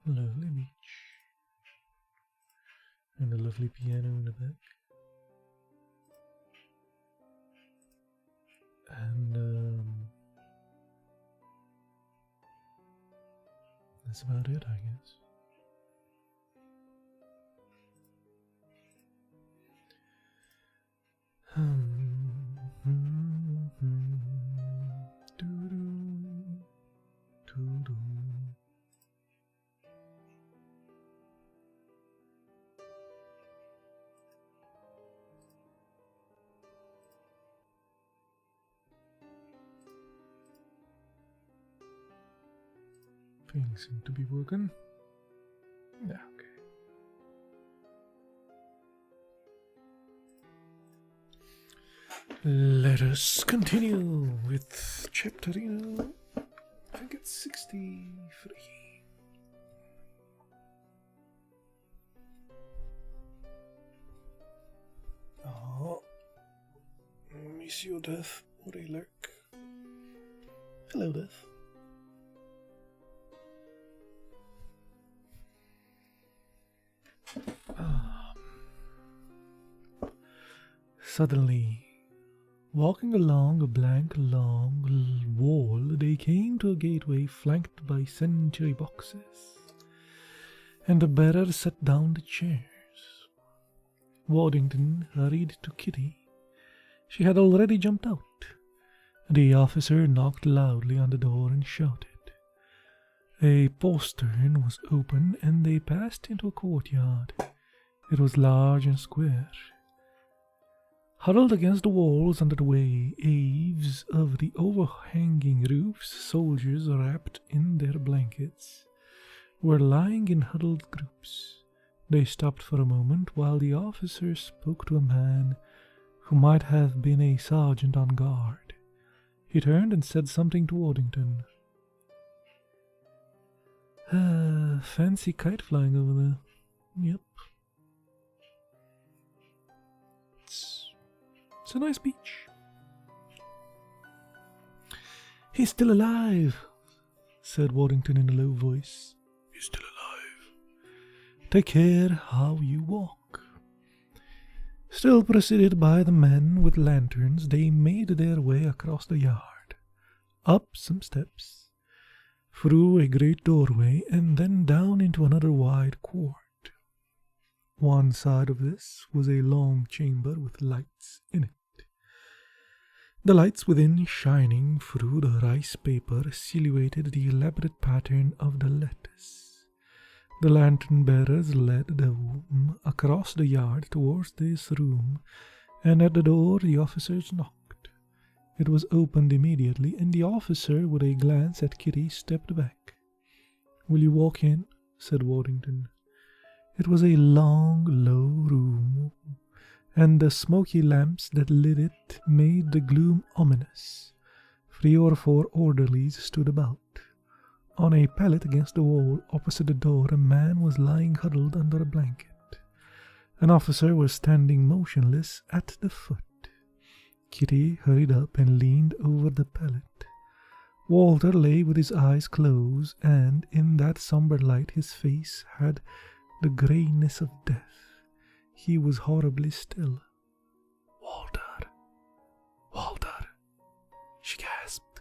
Lovely beach and a lovely piano in the think. And that's about it, I guess. Things seem to be working. Yeah, okay. Let us continue with chapter, I think it's 63. Oh, Monsieur Death, what a lurk. Hello, Death. Suddenly, walking along a blank long wall, they came to a gateway flanked by sentry boxes, and the bearer set down the chairs. Waddington hurried to Kitty. She had already jumped out. The officer knocked loudly on the door and shouted. A postern was open, and they passed into a courtyard. It was large and square. Huddled against the walls under the eaves of the overhanging roofs, soldiers wrapped in their blankets were lying in huddled groups. They stopped for a moment while the officer spoke to a man who might have been a sergeant on guard. He turned and said something to Waddington. Fancy kite flying over there. Yep. It's a nice beach. He's still alive, said Waddington in a low voice. He's still alive. Take care how you walk. Still preceded by the men with lanterns, they made their way across the yard, up some steps, through a great doorway, and then down into another wide court. One side of this was a long chamber with lights in it. The lights within, shining through the rice paper, silhouetted the elaborate pattern of the lattice. The lantern-bearers led the woman across the yard towards this room, and at the door the officers knocked. It was opened immediately, and the officer, with a glance at Kitty, stepped back. "Will you walk in?" said Waddington. It was a long, low room, and the smoky lamps that lit it made the gloom ominous. 3 or 4 orderlies stood about. On a pallet against the wall opposite the door, a man was lying huddled under a blanket. An officer was standing motionless at the foot. Kitty hurried up and leaned over the pallet. Walter lay with his eyes closed, and in that somber light his face had the greyness of death. He was horribly still. "Walter! Walter!" she gasped,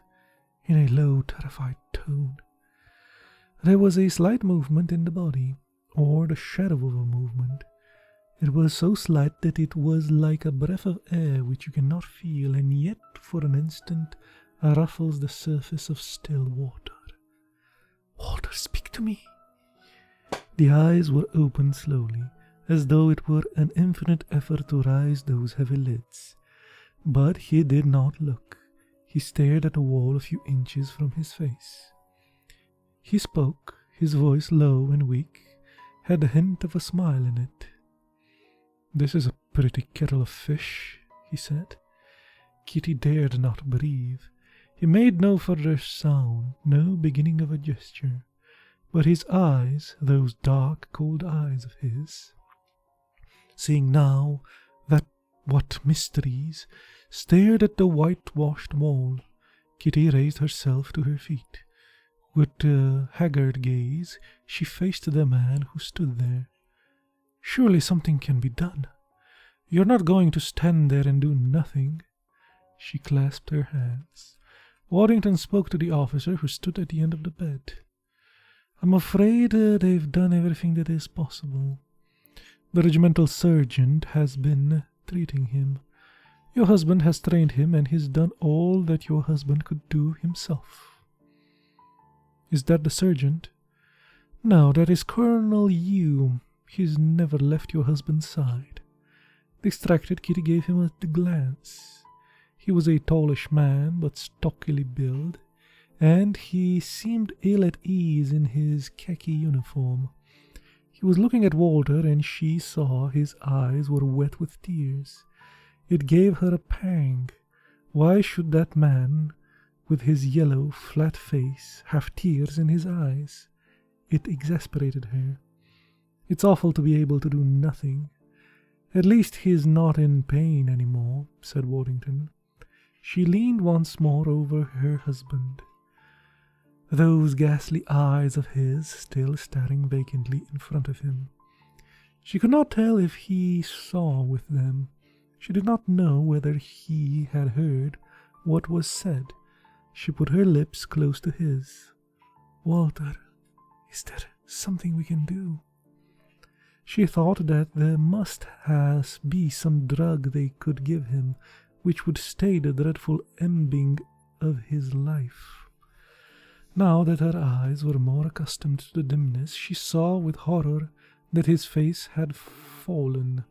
in a low, terrified tone. There was a slight movement in the body, or the shadow of a movement. It was so slight that it was like a breath of air which you cannot feel, and yet for an instant ruffles the surface of still water. "Walter, speak to me!" The eyes were opened slowly, as though it were an infinite effort to raise those heavy lids. But he did not look. He stared at the wall a few inches from his face. He spoke, his voice low and weak, had the hint of a smile in it. "This is a pretty kettle of fish," he said. Kitty dared not breathe. He made no further sound, no beginning of a gesture. But his eyes, those dark, cold eyes of his, seeing now that what mysteries, stared at the whitewashed wall. Kitty raised herself to her feet. With a haggard gaze, she faced the man who stood there. "Surely something can be done. You're not going to stand there and do nothing." She clasped her hands. Waddington spoke to the officer who stood at the end of the bed. "I'm afraid they've done everything that is possible. The regimental surgeon has been treating him. Your husband has trained him, and he's done all that your husband could do himself." "Is that the sergeant?" "No, that is Colonel Yu. He's never left your husband's side." Distracted, Kitty gave him a glance. He was a tallish man, but stockily built, and he seemed ill at ease in his khaki uniform. He was looking at Walter, and she saw his eyes were wet with tears. It gave her a pang. Why should that man, with his yellow, flat face, have tears in his eyes? It exasperated her. "It's awful to be able to do nothing." "At least he's not in pain any more," said Waddington. She leaned once more over her husband, those ghastly eyes of his still staring vacantly in front of him. She could not tell if he saw with them. She did not know whether he had heard what was said. She put her lips close to his. "Walter, is there something we can do?" She thought that there must be some drug they could give him which would stay the dreadful ebbing of his life. Now that her eyes were more accustomed to the dimness, she saw with horror that his face had fallen.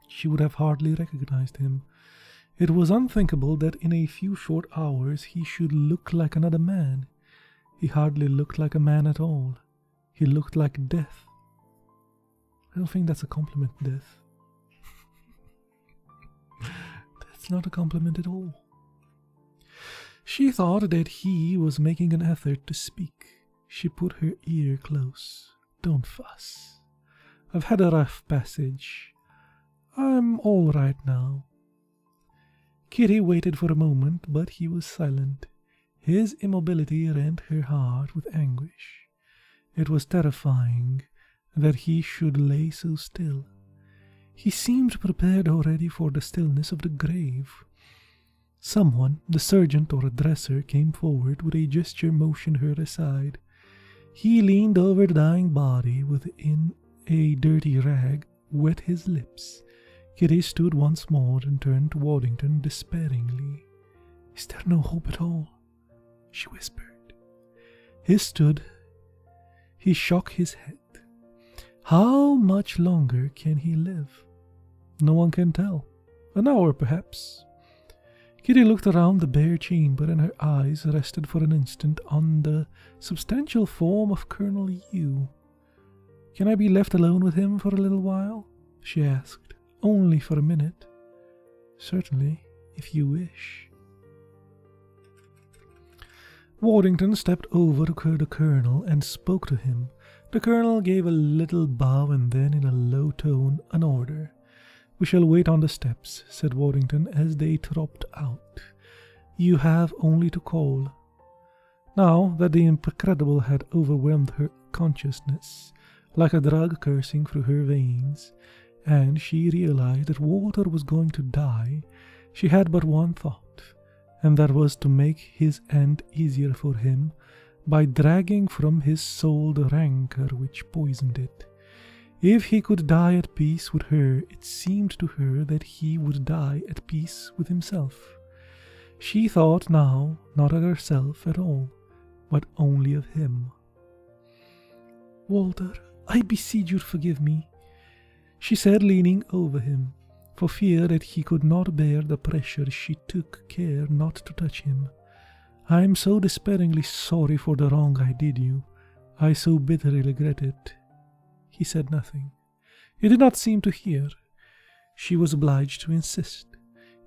She would have hardly recognized him. It was unthinkable that in a few short hours he should look like another man. He hardly looked like a man at all. He looked like death. I don't think that's a compliment, Death. That's not a compliment at all. She thought that he was making an effort to speak. She put her ear close. "Don't fuss. I've had a rough passage. I'm all right now." Kitty waited for a moment, but he was silent. His immobility rent her heart with anguish. It was terrifying that he should lay so still. He seemed prepared already for the stillness of the grave. Someone, the sergeant or a dresser, came forward. With a gesture motioned her aside. He leaned over the dying body within a dirty rag, wet his lips. Kitty stood once more and turned to Waddington despairingly. "Is there no hope at all?" she whispered. He shook his head. "How much longer can he live?" "No one can tell. An hour, perhaps." Kitty looked around the bare chamber, and her eyes rested for an instant on the substantial form of Colonel Yu. "Can I be left alone with him for a little while?" she asked. "Only for a minute." "Certainly, if you wish." Waddington stepped over to the colonel and spoke to him. The colonel gave a little bow and then, in a low tone, an order. "We shall wait on the steps," said Waddington as they dropped out. "You have only to call." Now that the incredible had overwhelmed her consciousness, like a drug coursing through her veins, and she realized that Walter was going to die, she had but one thought, and that was to make his end easier for him by dragging from his soul the rancor which poisoned it. If he could die at peace with her, it seemed to her that he would die at peace with himself. She thought now not of herself at all, but only of him. "Walter, I beseech you to forgive me," she said, leaning over him. For fear that he could not bear the pressure, she took care not to touch him. "I am so despairingly sorry for the wrong I did you. I so bitterly regret it." He said nothing. He did not seem to hear. She was obliged to insist.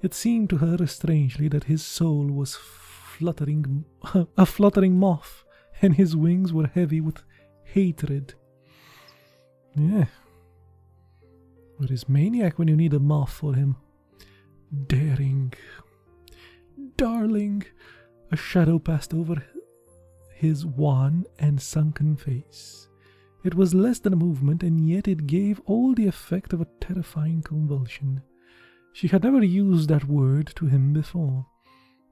It seemed to her strangely that his soul was a fluttering moth, and his wings were heavy with hatred. Yeah. Where is Maniac when you need a moth for him? Daring. Darling. A shadow passed over his wan and sunken face. It was less than a movement, and yet it gave all the effect of a terrifying convulsion. She had never used that word to him before.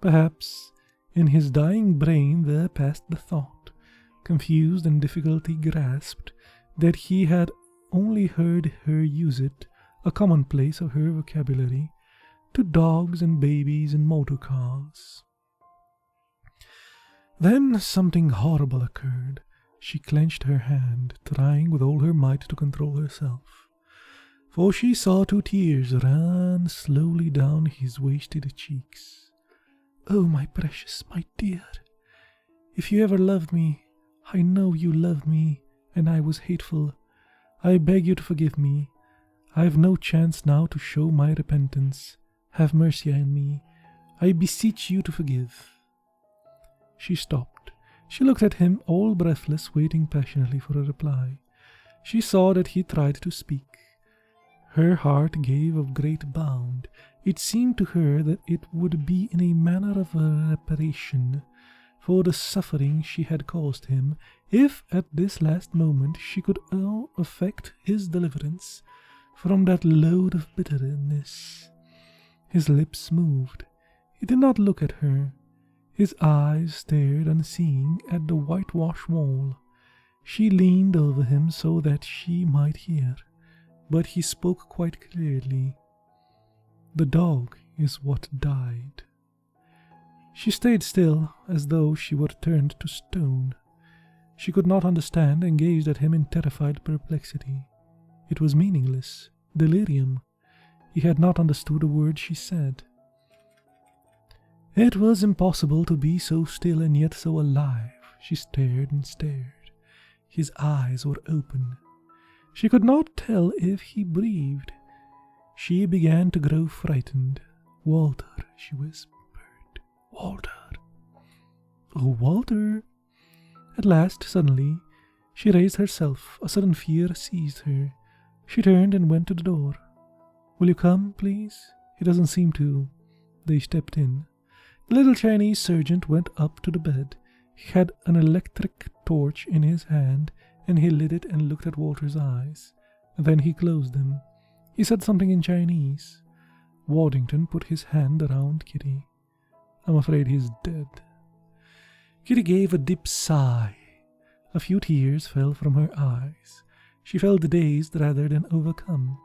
Perhaps in his dying brain there passed the thought, confused and difficulty grasped, that he had only heard her use it, a commonplace of her vocabulary, to dogs and babies and motor cars. Then something horrible occurred. She clenched her hand, trying with all her might to control herself, for she saw 2 tears run slowly down his wasted cheeks. "Oh, my precious, my dear, if you ever loved me, I know you loved me, and I was hateful. I beg you to forgive me. I have no chance now to show my repentance. Have mercy on me. I beseech you to forgive." She stopped. She looked at him, all breathless, waiting passionately for a reply. She saw that he tried to speak. Her heart gave a great bound. It seemed to her that it would be in a manner of a reparation for the suffering she had caused him, if at this last moment she could effect his deliverance from that load of bitterness. His lips moved. He did not look at her. His eyes stared unseeing at the whitewashed wall. She leaned over him so that she might hear, but he spoke quite clearly. "The dog is what died." She stayed still, as though she were turned to stone. She could not understand, and gazed at him in terrified perplexity. It was meaningless, delirium. He had not understood a word she said. It was impossible to be so still and yet so alive. She stared and stared. His eyes were open. She could not tell if he breathed. She began to grow frightened. "Walter," she whispered. "Walter." "Oh, Walter." At last, suddenly, she raised herself. A sudden fear seized her. She turned and went to the door. "Will you come, please?" "He doesn't seem to." They stepped in. The little Chinese sergeant went up to the bed. He had an electric torch in his hand, and he lit it and looked at Walter's eyes. Then he closed them. He said something in Chinese. Waddington put his hand around Kitty. "I'm afraid he's dead." Kitty gave a deep sigh. A few tears fell from her eyes. She felt dazed rather than overcome.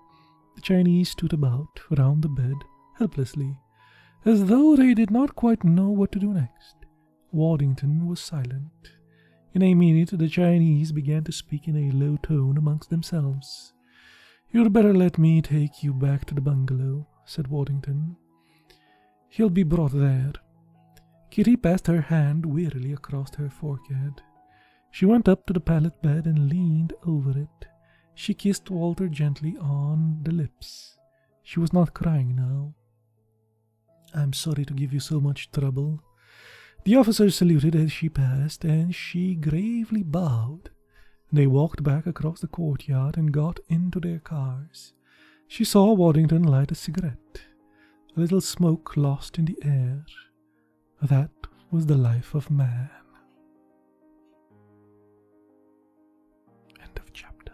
The Chinese stood about round the bed, helplessly, as though they did not quite know what to do next. Waddington was silent. In a minute the Chinese began to speak in a low tone amongst themselves. "You'd better let me take you back to the bungalow," said Waddington. "He'll be brought there." Kitty passed her hand wearily across her forehead. She went up to the pallet bed and leaned over it. She kissed Walter gently on the lips. She was not crying now. "I'm sorry to give you so much trouble." The officer saluted as she passed, and she gravely bowed. They walked back across the courtyard and got into their cars. She saw Waddington light a cigarette. A little smoke lost in the air. That was the life of man. End of chapter.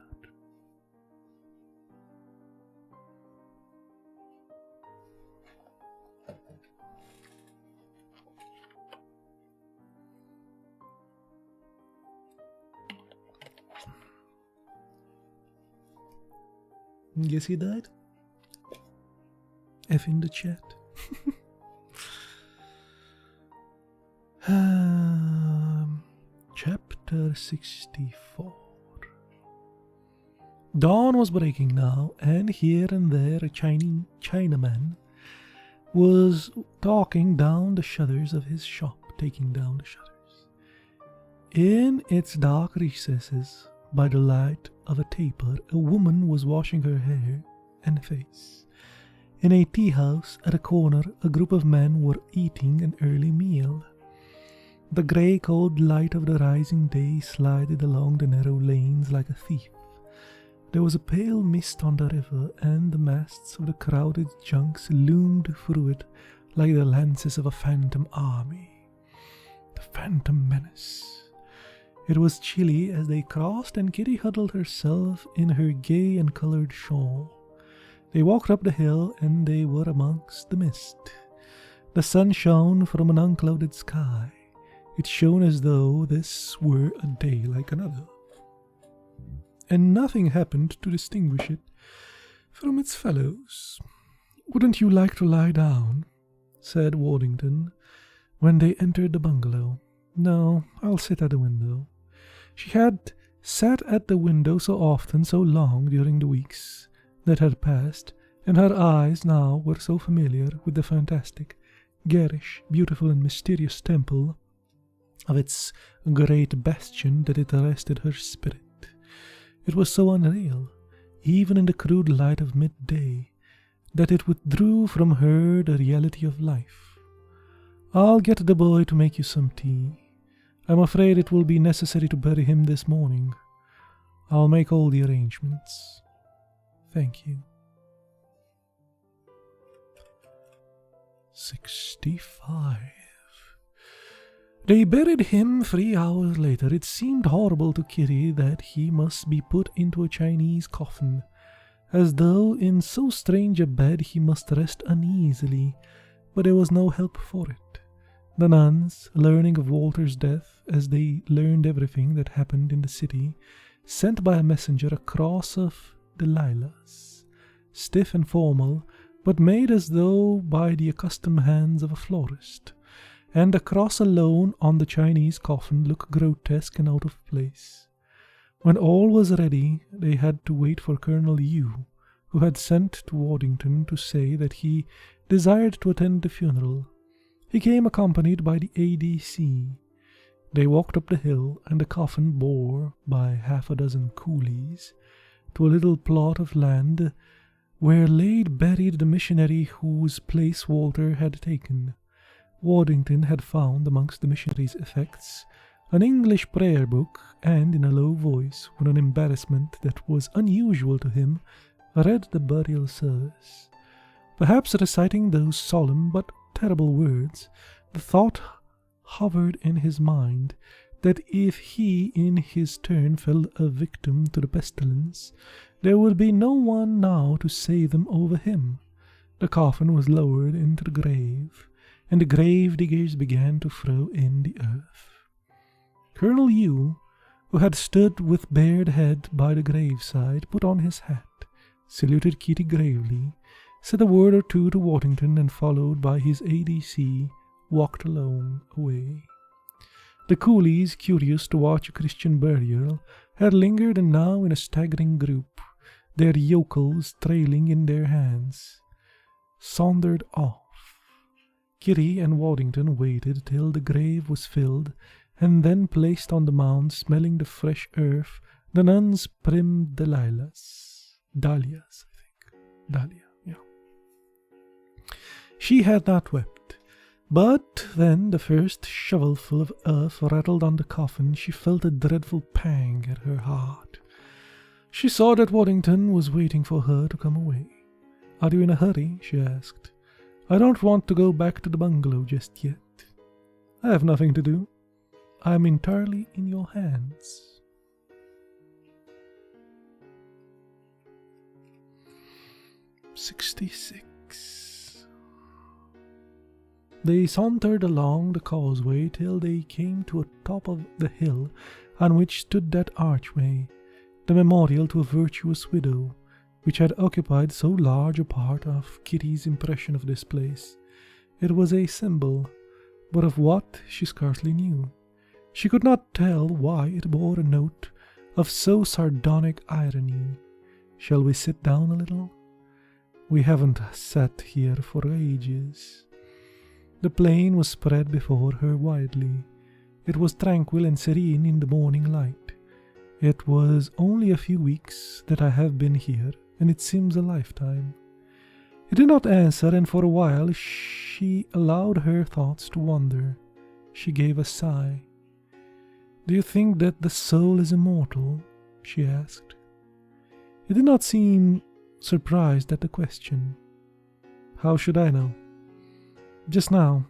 Guess he died? F in the chat. Chapter 64. Dawn was breaking now, and here and there a Chinaman was taking down the shutters of his shop. In its dark recesses, by the light of a taper, a woman was washing her hair and face. In a tea house at a corner, a group of men were eating an early meal. The grey cold light of the rising day slided along the narrow lanes like a thief. There was a pale mist on the river, and the masts of the crowded junks loomed through it like the lances of a phantom army. The phantom menace. It was chilly as they crossed, and Kitty huddled herself in her gay and coloured shawl. They walked up the hill, and they were amongst the mist. The sun shone from an unclouded sky. It shone as though this were a day like another, and nothing happened to distinguish it from its fellows. "Wouldn't you like to lie down?" said Waddington, when they entered the bungalow. "No, I'll sit at the window." She had sat at the window so often, so long during the weeks that had passed, and her eyes now were so familiar with the fantastic, garish, beautiful and mysterious temple of its great bastion that it arrested her spirit. It was so unreal, even in the crude light of midday, that it withdrew from her the reality of life. "I'll get the boy to make you some tea. I'm afraid it will be necessary to bury him this morning. I'll make all the arrangements. Thank you." 65. They buried him 3 hours later. It seemed horrible to Kitty that he must be put into a Chinese coffin, as though in so strange a bed he must rest uneasily, but there was no help for it. The nuns, learning of Walter's death, as they learned everything that happened in the city, sent by a messenger a cross of the lilas, stiff and formal, but made as though by the accustomed hands of a florist, and the cross alone on the Chinese coffin looked grotesque and out of place. When all was ready, they had to wait for Colonel Yu, who had sent to Waddington to say that he desired to attend the funeral. He came accompanied by the ADC. They walked up the hill, and the coffin bore by 6 coolies to a little plot of land where lay buried the missionary whose place Walter had taken. Waddington had found amongst the missionary's effects an English prayer book, and in a low voice, with an embarrassment that was unusual to him, read the burial service. Perhaps reciting those solemn but terrible words, the thought hovered in his mind that if he in his turn fell a victim to the pestilence, there would be no one now to save them over him. The coffin was lowered into the grave, and the grave diggers began to throw in the earth. Colonel Yu, who had stood with bared head by the graveside, put on his hat, saluted Kitty gravely, said a word or two to Waddington, and followed by his ADC, walked alone away. The coolies, curious to watch a Christian burial, had lingered, and now in a staggering group, their yokels trailing in their hands, sauntered off. Kitty and Waddington waited till the grave was filled, and then placed on the mound, smelling the fresh earth, the nuns primmed the lilas. Dahlias, I think. Dahlia, yeah. She had not wept, but then the first shovelful of earth rattled on the coffin. She felt a dreadful pang at her heart. She saw that Waddington was waiting for her to come away. "Are you in a hurry?" she asked. "I don't want to go back to the bungalow just yet. I have nothing to do. I am entirely in your hands." "66. They sauntered along the causeway till they came to a top of the hill on which stood that archway, the memorial to a virtuous widow, which had occupied so large a part of Kitty's impression of this place. It was a symbol, but of what she scarcely knew. She could not tell why it bore a note of so sardonic irony. "Shall we sit down a little? We haven't sat here for ages." The plain was spread before her widely. It was tranquil and serene in the morning light. "It was only a few weeks that I have been here, and it seems a lifetime." He did not answer, and for a while she allowed her thoughts to wander. She gave a sigh. "Do you think that the soul is immortal?" she asked. He did not seem surprised at the question. "How should I know?" Just now,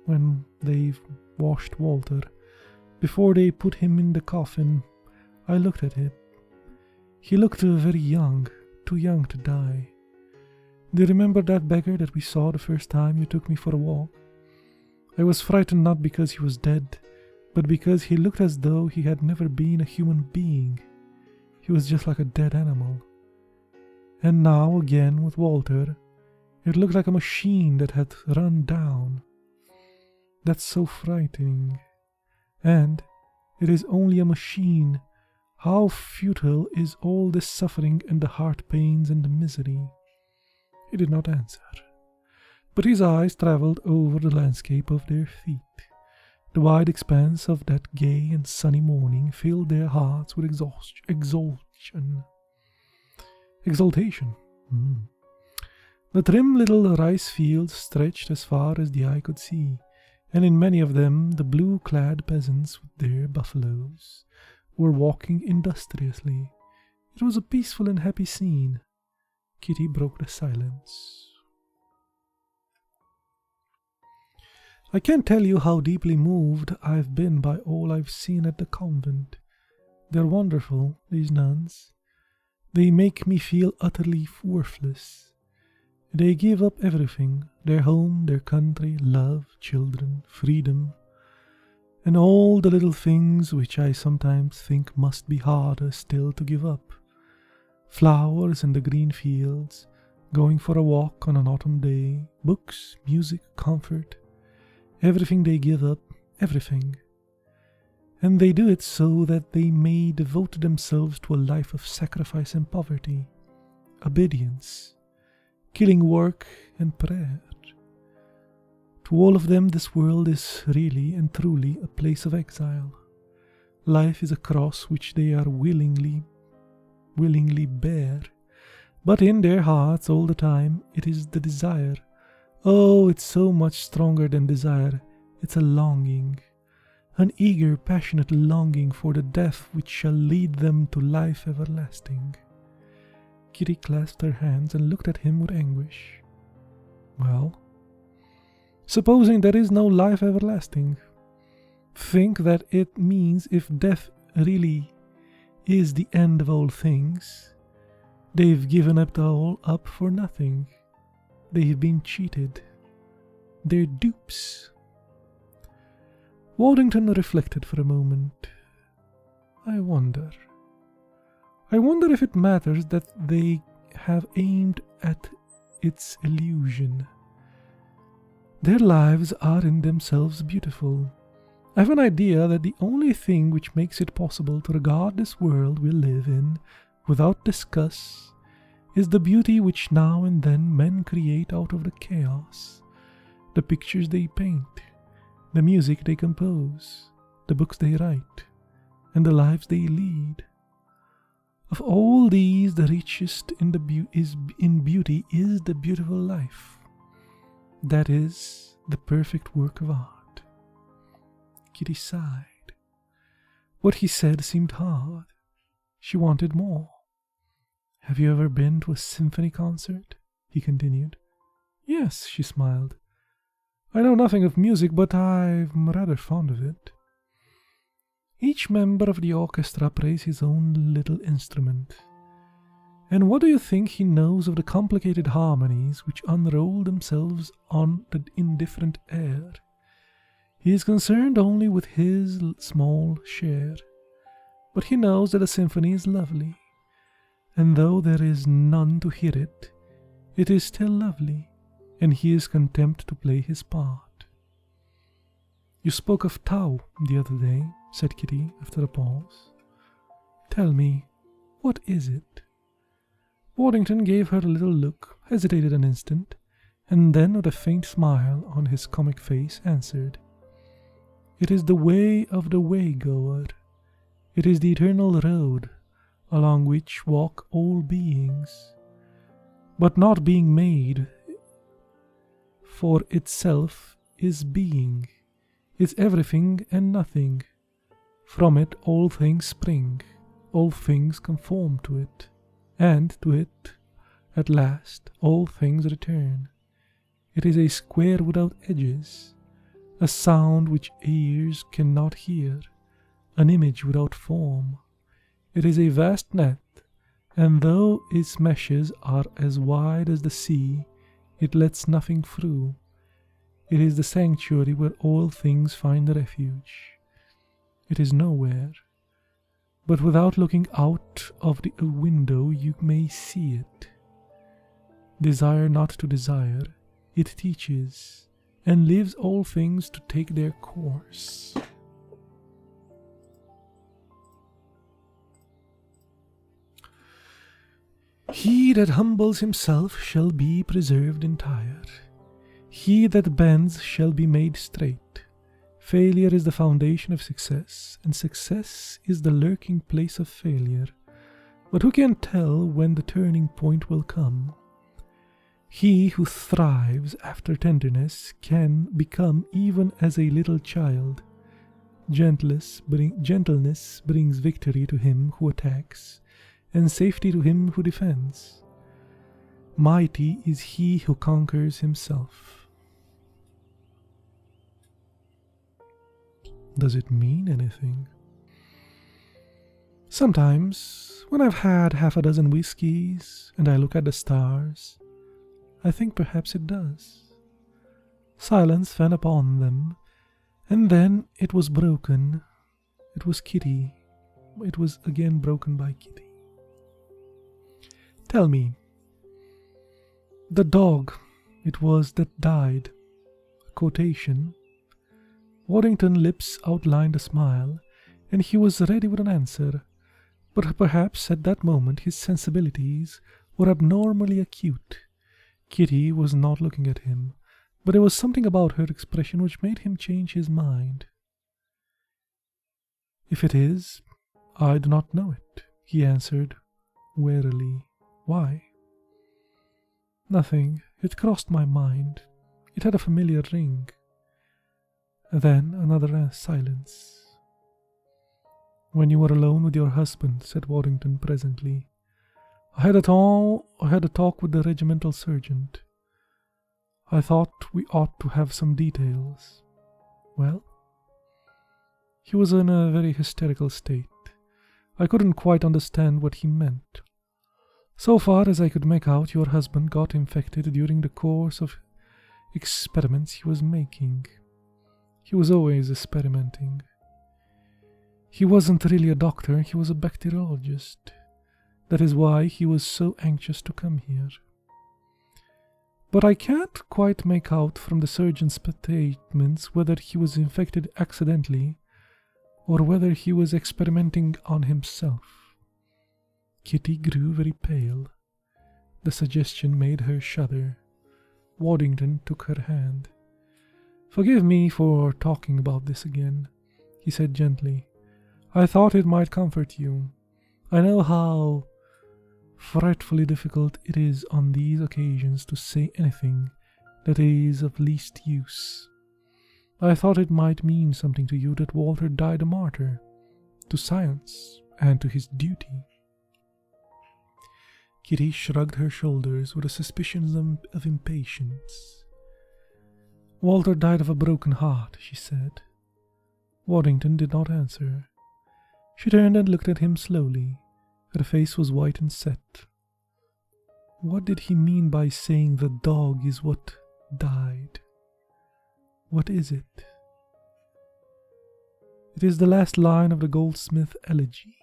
when they've washed Walter, Before they put him in the coffin, I looked at him. He looked very young, too young to die. Do you remember that beggar that we saw the first time you took me for a walk? I was frightened not because he was dead, but because he looked as though he had never been a human being. He was just like a dead animal. And now, again, with Walter, it looked like a machine that had run down. That's so frightening. And it is only a machine. How futile is all this suffering and the heart pains and the misery? He did not answer, but his eyes travelled over the landscape of their feet. The wide expanse of that gay and sunny morning filled their hearts with exaltation. The trim little rice fields stretched as far as the eye could see, and in many of them the blue-clad peasants with their buffaloes were walking industriously. It was a peaceful and happy scene. Kitty broke the silence. I can't tell you how deeply moved I've been by all I've seen at the convent. They're wonderful, these nuns. They make me feel utterly worthless. They give up everything, their home, their country, love, children, freedom, and all the little things which I sometimes think must be harder still to give up. Flowers in the green fields, going for a walk on an autumn day, books, music, comfort. Everything they give up, everything. And they do it so that they may devote themselves to a life of sacrifice and poverty, obedience, killing work and prayer. To all of them this world is really and truly a place of exile. Life is a cross which they are willingly bear, but in their hearts all the time it is the desire. Oh, it's so much stronger than desire. It's a longing, an eager, passionate longing for the death which shall lead them to life everlasting. Kitty clasped her hands and looked at him with anguish. Well, supposing there is no life everlasting, think that it means if death really is the end of all things, they've given it all up for nothing. They've been cheated. They're dupes. Waddington reflected for a moment. I wonder if it matters that they have aimed at its illusion. Their lives are in themselves beautiful. I have an idea that the only thing which makes it possible to regard this world we live in without disgust is the beauty which now and then men create out of the chaos, the pictures they paint, the music they compose, the books they write, and the lives they lead. Of all these, the richest in beauty is the beautiful life. That is the perfect work of art. Kitty sighed. What he said seemed hard. She wanted more. Have you ever been to a symphony concert? He continued. Yes, she smiled. I know nothing of music, but I'm rather fond of it. Each member of the orchestra plays his own little instrument. And what do you think he knows of the complicated harmonies which unroll themselves on the indifferent air? He is concerned only with his small share. But he knows that a symphony is lovely. And though there is none to hear it, it is still lovely, and he is content to play his part. You spoke of Tao the other day, said Kitty after a pause. Tell me, what is it? Waddington gave her a little look, hesitated an instant, and then with a faint smile on his comic face answered. It is the way of the waygoer. It is the eternal road along which walk all beings, but not being made for itself is being, is everything and nothing. From it all things spring, all things conform to it, and to it at last all things return. It is a square without edges, a sound which ears cannot hear, an image without form. It is a vast net, and though its meshes are as wide as the sea, it lets nothing through. It is the sanctuary where all things find refuge. It is nowhere, but without looking out of the window you may see it. Desire not to desire, it teaches, and leaves all things to take their course. He that humbles himself shall be preserved entire. He that bends shall be made straight. Failure is the foundation of success, and success is the lurking place of failure. But who can tell when the turning point will come? He who thrives after tenderness can become even as a little child. Gentleness brings victory to him who attacks, and safety to him who defends. Mighty is he who conquers himself. Does it mean anything? Sometimes, when I've had half a dozen whiskies and I look at the stars, I think perhaps it does. Silence fell upon them, and then it was broken. It was Kitty. It was again broken by Kitty. Tell me, the dog it was that died. Quotation. Waddington's lips outlined a smile, and he was ready with an answer, but perhaps at that moment his sensibilities were abnormally acute. Kitty was not looking at him, but there was something about her expression which made him change his mind. If it is, I do not know it, he answered wearily. Why? Nothing. It crossed my mind. It had a familiar ring. Then another silence. When you were alone with your husband, said Waddington presently, I had a talk with the regimental sergeant. I thought we ought to have some details. Well? He was in a very hysterical state. I couldn't quite understand what he meant. So far as I could make out, your husband got infected during the course of experiments he was making. He was always experimenting. He wasn't really a doctor, he was a bacteriologist. That is why he was so anxious to come here. But I can't quite make out from the surgeon's statements whether he was infected accidentally or whether he was experimenting on himself. Kitty grew very pale. The suggestion made her shudder. Waddington took her hand. Forgive me for talking about this again, he said gently. I thought it might comfort you. I know how frightfully difficult it is on these occasions to say anything that is of least use. I thought it might mean something to you that Walter died a martyr, to science and to his duty. Kitty shrugged her shoulders with a suspicion of impatience. Walter died of a broken heart, she said. Waddington did not answer. She turned and looked at him slowly. Her face was white and set. What did he mean by saying the dog is what died? What is it? It is the last line of the Goldsmith elegy.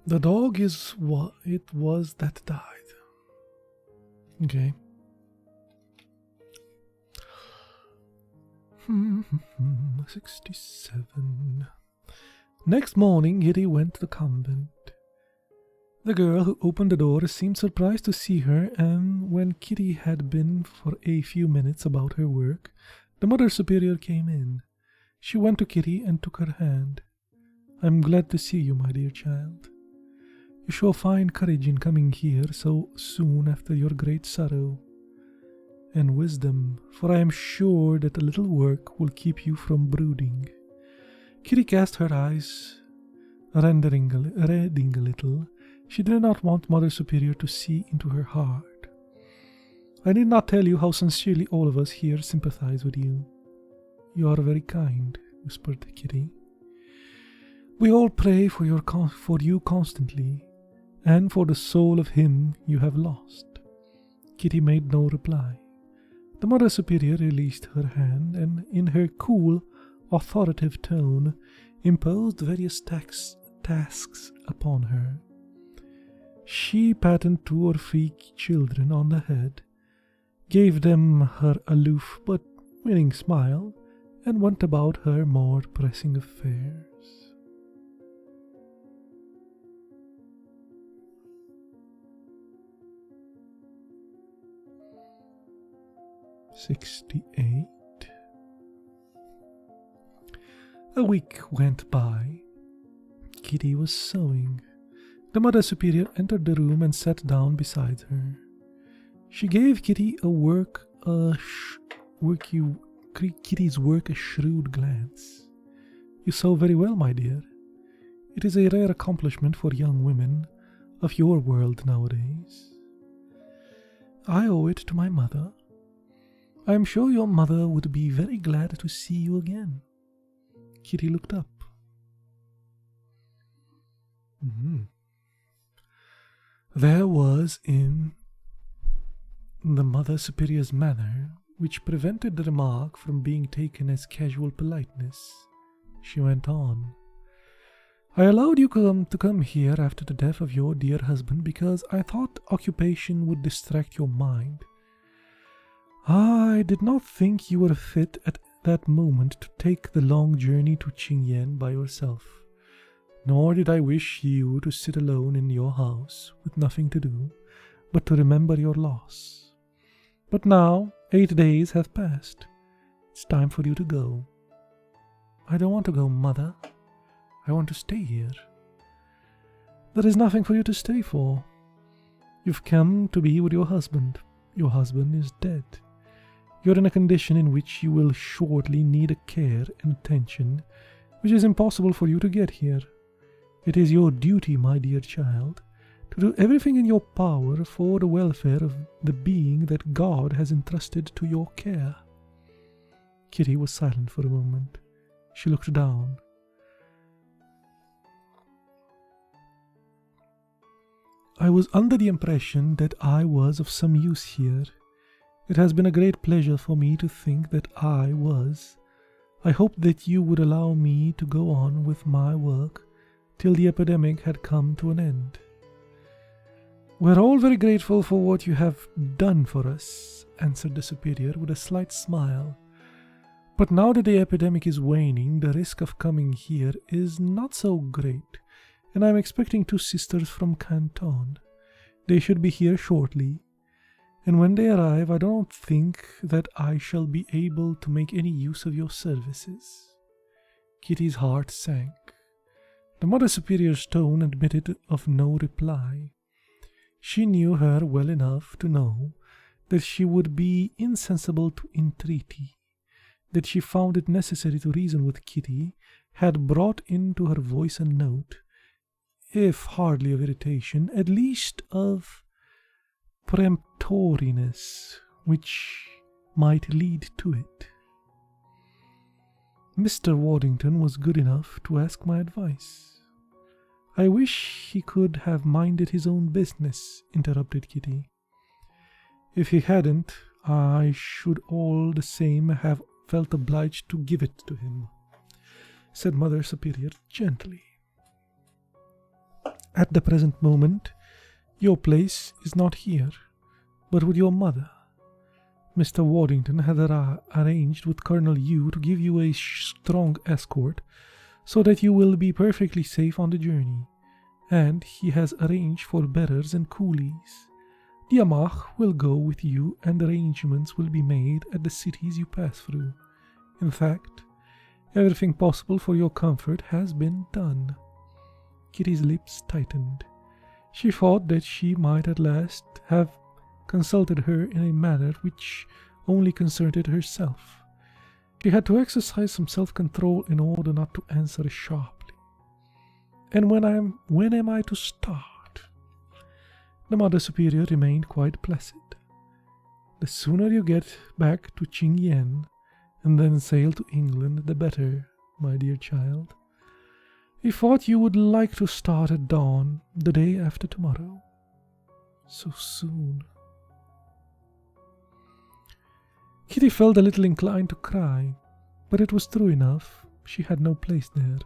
The dog is what it was that died. Okay. 67. Next morning, Kitty went to the convent. The girl who opened the door seemed surprised to see her, and when Kitty had been for a few minutes about her work, the Mother Superior came in. She went to Kitty and took her hand. I'm glad to see you, my dear child. You show fine courage in coming here so soon after your great sorrow. and wisdom, for I am sure that a little work will keep you from brooding. Kitty cast her eyes, reddening a little. She did not want Mother Superior to see into her heart. I need not tell you how sincerely all of us here sympathize with you. You are very kind, whispered Kitty. We all pray for you constantly, and for the soul of him you have lost. Kitty made no reply. The Mother Superior released her hand, and in her cool, authoritative tone, imposed various tasks upon her. She patted 2 or 3 children on the head, gave them her aloof but winning smile, and went about her more pressing affairs. A week went by. Kitty was sewing. The Mother Superior entered the room and sat down beside her. She gave Kitty's work a shrewd glance. You sew very well, my dear. It is a rare accomplishment for young women of your world nowadays. I owe it to my mother. I am sure your mother would be very glad to see you again. Kitty looked up. There was in the Mother Superior's manner which prevented the remark from being taken as casual politeness. She went on. I allowed you to come here after the death of your dear husband because I thought occupation would distract your mind. I did not think you were fit at that moment to take the long journey to Qingyan by yourself, nor did I wish you to sit alone in your house with nothing to do but to remember your loss. But now 8 days have passed. It's time for you to go. I don't want to go, Mother. I want to stay here. There is nothing for you to stay for. You've come to be with your husband. Your husband is dead. You're in a condition in which you will shortly need a care and attention which is impossible for you to get here. It is your duty, my dear child, to do everything in your power for the welfare of the being that God has entrusted to your care. Kitty was silent for a moment. She looked down. I was under the impression that I was of some use here. It has been a great pleasure for me to think that I was. I hoped that you would allow me to go on with my work till the epidemic had come to an end. We're all very grateful for what you have done for us, answered the Superior with a slight smile. But now that the epidemic is waning, the risk of coming here is not so great, and I'm expecting 2 sisters from Canton. They should be here shortly. And when they arrive, I don't think that I shall be able to make any use of your services. Kitty's heart sank. The Mother Superior's tone admitted of no reply. She knew her well enough to know that she would be insensible to entreaty. That she found it necessary to reason with Kitty had brought into her voice a note, if hardly of irritation, at least of peremptoriness, which might lead to it. Mr. Waddington was good enough to ask my advice. I wish he could have minded his own business, interrupted Kitty. If he hadn't, I should all the same have felt obliged to give it to him, said Mother Superior gently. At the present moment, your place is not here, but with your mother. Mr. Waddington had arranged with Colonel Yu to give you a strong escort, so that you will be perfectly safe on the journey, and he has arranged for bearers and coolies. The Amach will go with you, and arrangements will be made at the cities you pass through. In fact, everything possible for your comfort has been done. Kitty's lips tightened. She thought that she might at last have consulted her in a manner which only concerned herself. She had to exercise some self-control in order not to answer sharply. "And when am I to start?" The Mother Superior remained quite placid. "The sooner you get back to Ching Yen and then sail to England, the better, my dear child. We thought you would like to start at dawn the day after tomorrow." "So soon?" Kitty felt a little inclined to cry, but it was true enough. She had no place there.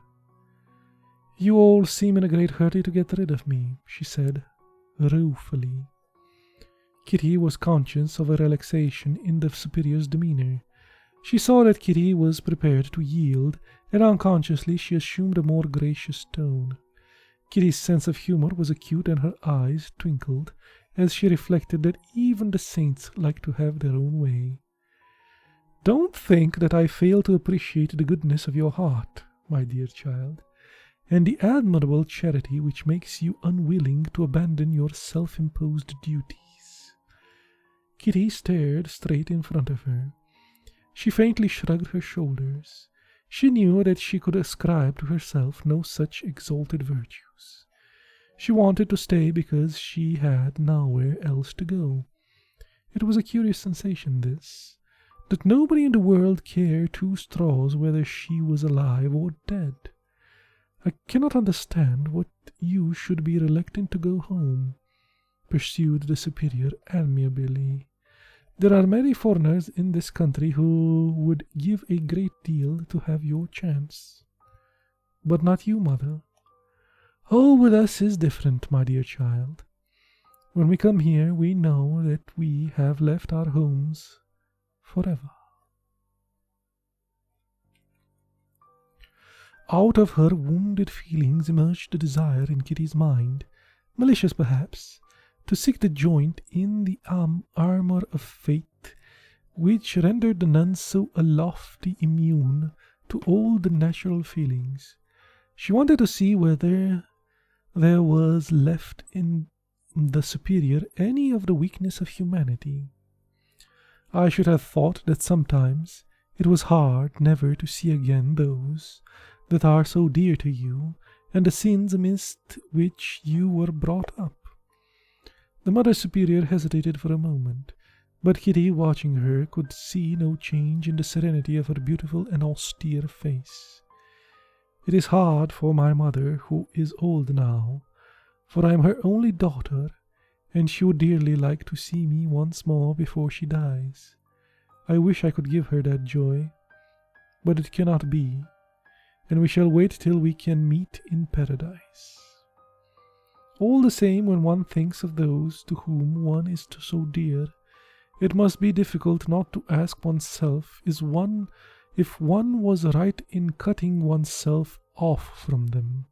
"You all seem in a great hurry to get rid of me," she said, ruefully. Kitty was conscious of a relaxation in the Superior's demeanour. She saw that Kitty was prepared to yield, and unconsciously she assumed a more gracious tone. Kitty's sense of humour was acute, and her eyes twinkled as she reflected that even the saints like to have their own way. "Don't think that I fail to appreciate the goodness of your heart, my dear child, and the admirable charity which makes you unwilling to abandon your self-imposed duties." Kitty stared straight in front of her. She faintly shrugged her shoulders. She knew that she could ascribe to herself no such exalted virtues. She wanted to stay because she had nowhere else to go. It was a curious sensation, this, that nobody in the world cared two straws whether she was alive or dead. "I cannot understand what you should be reluctant to go home," pursued the Superior amiably. "There are many foreigners in this country who would give a great deal to have your chance. But not you, Mother. Oh, with us is different, my dear child. When we come here, we know that we have left our homes forever." Out of her wounded feelings emerged the desire in Kitty's mind, malicious perhaps, to seek the joint in the armour of fate which rendered the nun so lofty immune to all the natural feelings. She wanted to see whether there was left in the Superior any of the weakness of humanity. "I should have thought that sometimes it was hard never to see again those that are so dear to you, and the sins amidst which you were brought up." The Mother Superior hesitated for a moment, but Kitty, watching her, could see no change in the serenity of her beautiful and austere face. "It is hard for my mother, who is old now, for I am her only daughter, and she would dearly like to see me once more before she dies. I wish I could give her that joy, but it cannot be, and we shall wait till we can meet in paradise. All the same, when one thinks of those to whom one is so dear, it must be difficult not to ask oneself if one was right in cutting oneself off from them.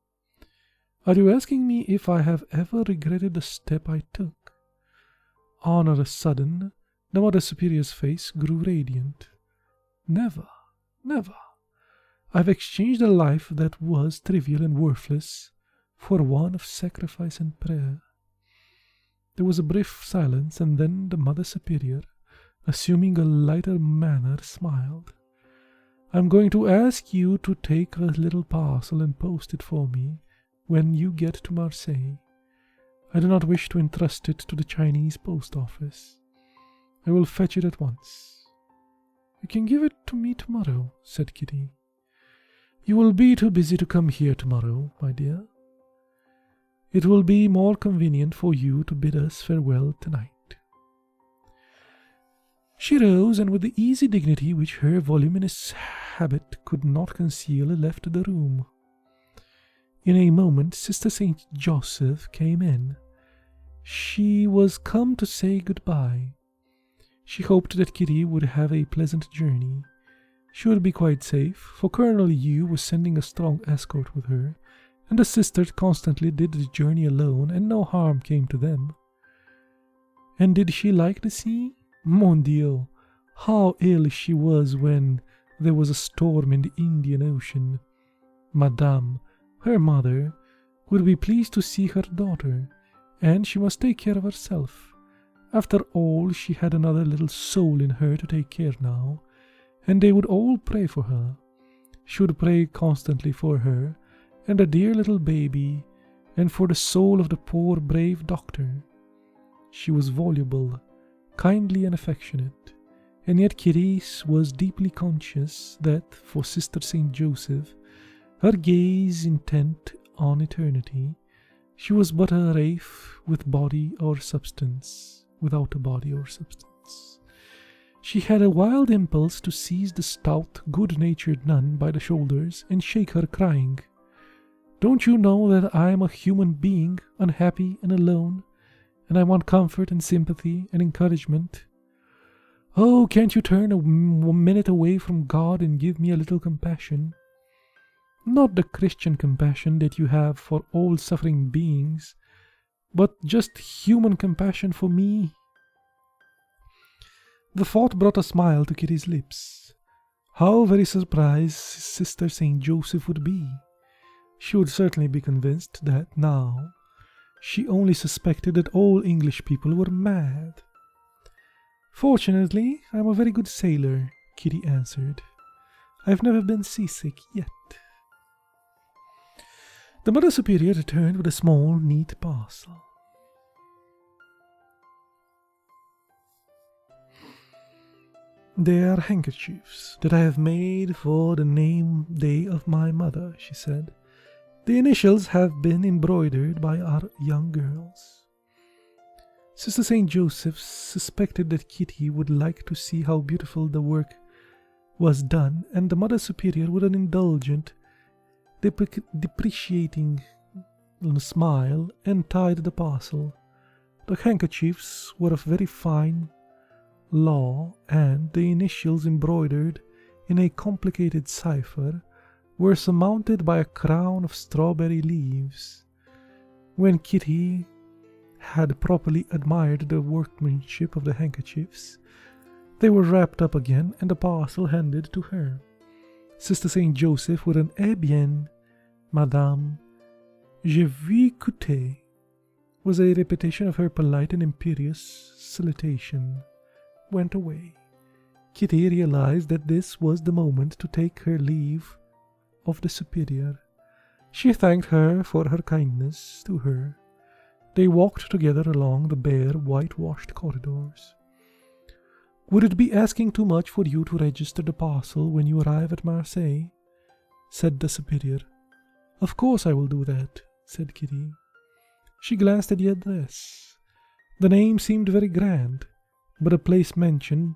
Are you asking me if I have ever regretted the step I took?" On a sudden, the Mother Superior's face grew radiant. "Never, never. I've exchanged a life that was trivial and worthless for one of sacrifice and prayer." There was a brief silence, and then the Mother Superior, assuming a lighter manner, smiled. "I'm going to ask you to take a little parcel and post it for me when you get to Marseille. I do not wish to entrust it to the Chinese post office. I will fetch it at once." "You can give it to me tomorrow," said Kitty. "You will be too busy to come here tomorrow, my dear. It will be more convenient for you to bid us farewell tonight." She rose, and with the easy dignity which her voluminous habit could not conceal, left the room. In a moment Sister St. Joseph came in. She was come to say good-bye. She hoped that Kitty would have a pleasant journey. She would be quite safe, for Colonel Yu was sending a strong escort with her, and the sisters constantly did the journey alone, and no harm came to them. And did she like the sea? Mon Dieu, how ill she was when there was a storm in the Indian Ocean. Madame, her mother, would be pleased to see her daughter, and she must take care of herself. After all, she had another little soul in her to take care now, and they would all pray for her. She would pray constantly for her, and the dear little baby, and for the soul of the poor brave doctor. She was voluble, kindly and affectionate, and yet Kitty was deeply conscious that, for Sister St. Joseph, her gaze intent on eternity, she was but a wraith with body or substance, without a body or substance. She had a wild impulse to seize the stout, good-natured nun by the shoulders and shake her, crying, "Don't you know that I am a human being, unhappy and alone, and I want comfort and sympathy and encouragement? Oh, can't you turn a minute away from God and give me a little compassion? Not the Christian compassion that you have for all suffering beings, but just human compassion for me." The thought brought a smile to Kitty's lips. How very surprised Sister St. Joseph would be. She would certainly be convinced that now she only suspected that all English people were mad. "Fortunately, I am a very good sailor," Kitty answered. "I have never been seasick yet." The Mother Superior returned with a small, neat parcel. "They are handkerchiefs that I have made for the name day of my mother," she said. "The initials have been embroidered by our young girls." Sister St. Joseph suspected that Kitty would like to see how beautiful the work was done, and the Mother Superior, with an indulgent, depreciating smile, untied the parcel. The handkerchiefs were of very fine law, and the initials, embroidered in a complicated cipher, were surmounted by a crown of strawberry leaves. When Kitty had properly admired the workmanship of the handkerchiefs, they were wrapped up again and the parcel handed to her. Sister St. Joseph, with an "Eh bien, Madame, je vous écoute," was a repetition of her polite and imperious salutation, went away. Kitty realized that this was the moment to take her leave of the Superior. She thanked her for her kindness to her. They walked together along the bare, whitewashed corridors. "Would it be asking too much for you to register the parcel when you arrive at Marseille?" said the Superior. "Of course I will do that," said Kitty. She glanced at the address. The name seemed very grand, but the place mentioned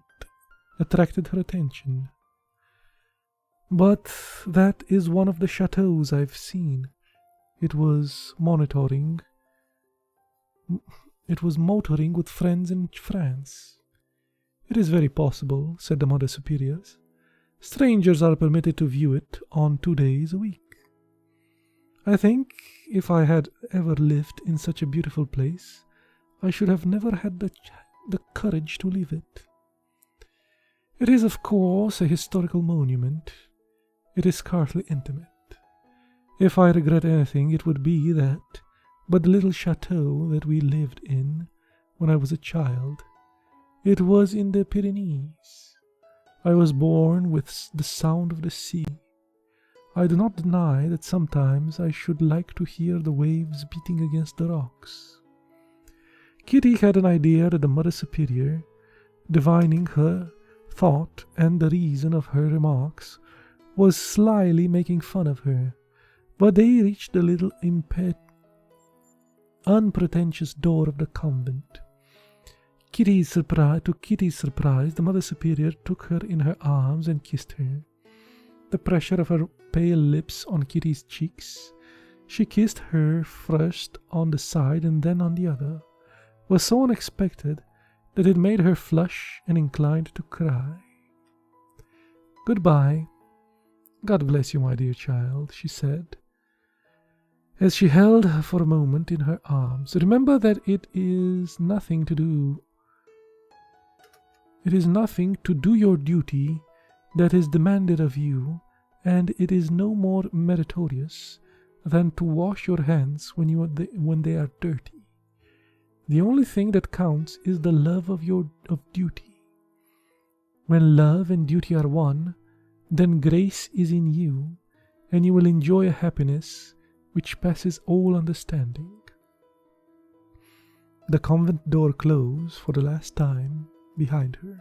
attracted her attention. "But that is one of the chateaux I've seen. It was motoring with friends in France." "It is very possible," said the Mother Superior. "Strangers are permitted to view it on 2 days a week. I think if I had ever lived in such a beautiful place, I should have never had the courage to leave it. It is, of course, a historical monument. It is scarcely intimate. If I regret anything, it would be that but the little chateau that we lived in when I was a child. It was in the Pyrenees. I was born with the sound of the sea. I do not deny that sometimes I should like to hear the waves beating against the rocks." Kitty had an idea that the Mother Superior, divining her thought and the reason of her remarks, was slyly making fun of her, but they reached the little unpretentious door of the convent. To Kitty's surprise, the Mother Superior took her in her arms and kissed her. The pressure of her pale lips on Kitty's cheeks, she kissed her first on the side and then on the other, was so unexpected that it made her flush and inclined to cry. "Goodbye. God bless you, my dear child," she said, as she held her for a moment in her arms. "Remember that it is nothing to do your duty that is demanded of you, and it is no more meritorious than to wash your hands when they are dirty. The only thing that counts is the love of duty. When love and duty are one, then grace is in you, and you will enjoy a happiness which passes all understanding. The convent door closed for the last time behind her.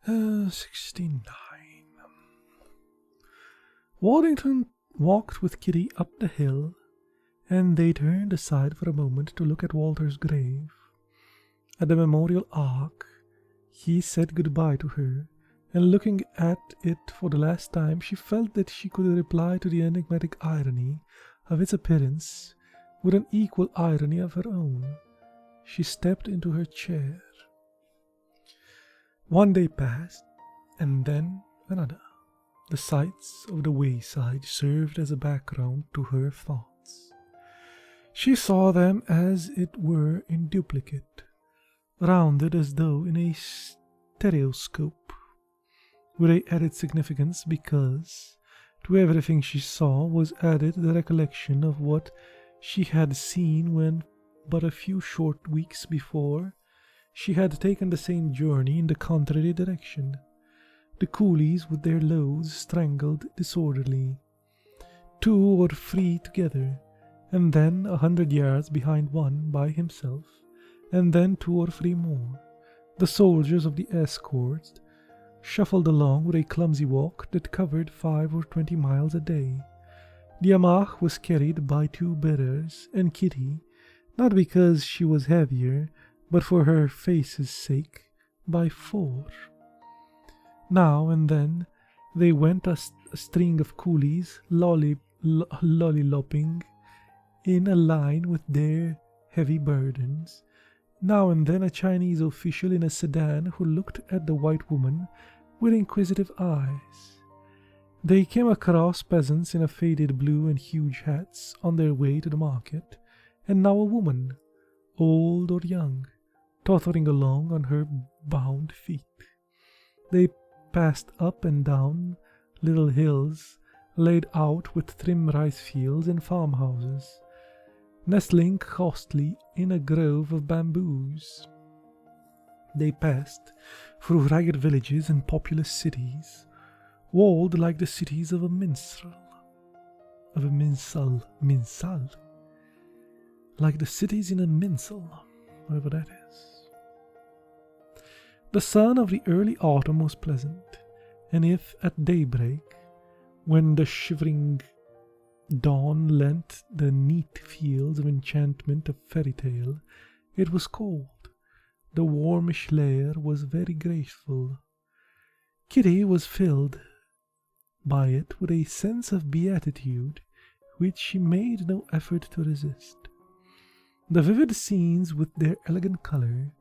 Uh, 69. Waddington walked with Kitty up the hill, and they turned aside for a moment to look at Walter's grave. At the memorial ark, he said goodbye to her, and looking at it for the last time, she felt that she could reply to the enigmatic irony of its appearance with an equal irony of her own. She stepped into her chair. One day passed, and then another. The sights of the wayside served as a background to her thoughts. She saw them as it were in duplicate, rounded as though in a stereoscope, with a added significance because to everything she saw was added the recollection of what she had seen when, but a few short weeks before, she had taken the same journey in the contrary direction. The coolies with their loads strangled disorderly, 2 or 3 together, and then 100 yards behind one by himself, and then 2 or 3 more. The soldiers of the escort shuffled along with a clumsy walk that covered 5 or 20 miles a day. The amach was carried by 2 bearers, and Kitty, not because she was heavier, but for her face's sake, by 4. Now and then they went a string of coolies lollylopping in a line with their heavy burdens. Now and then a Chinese official in a sedan who looked at the white woman with inquisitive eyes. They came across peasants in a faded blue and huge hats on their way to the market, and now a woman, old or young, tottering along on her bound feet. They passed up and down little hills laid out with trim rice fields and farmhouses, nestling costly in a grove of bamboos. They passed through ragged villages and populous cities, walled like the cities of a minstrel, like the cities in a minsel, whatever that is. The sun of the early autumn was pleasant, and if at daybreak, when the shivering dawn lent the neat fields of enchantment of fairy tale, it was cold, the warmish lair was very graceful. Kitty was filled by it with a sense of beatitude which she made no effort to resist. The vivid scenes with their elegant colour,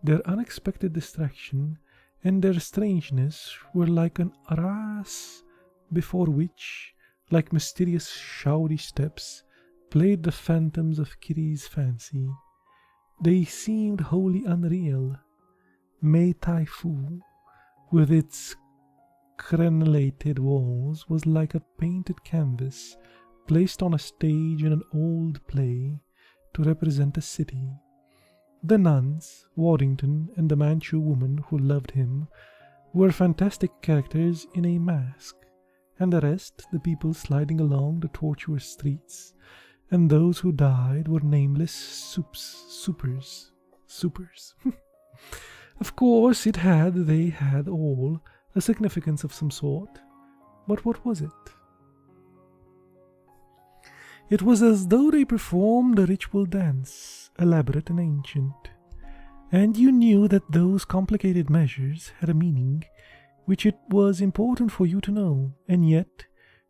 their unexpected distraction, and their strangeness were like an arras before which, like mysterious shouty steps, played the phantoms of Kitty's fancy. They seemed wholly unreal. May Tai Fu, with its crenellated walls, was like a painted canvas placed on a stage in an old play to represent a city. The nuns, Waddington, and the Manchu woman who loved him, were fantastic characters in a mask, and the rest, the people sliding along the tortuous streets, and those who died, were nameless supers. Of course, they had all a significance of some sort, but what was it? It was as though they performed a ritual dance, elaborate and ancient, and you knew that those complicated measures had a meaning which it was important for you to know, and yet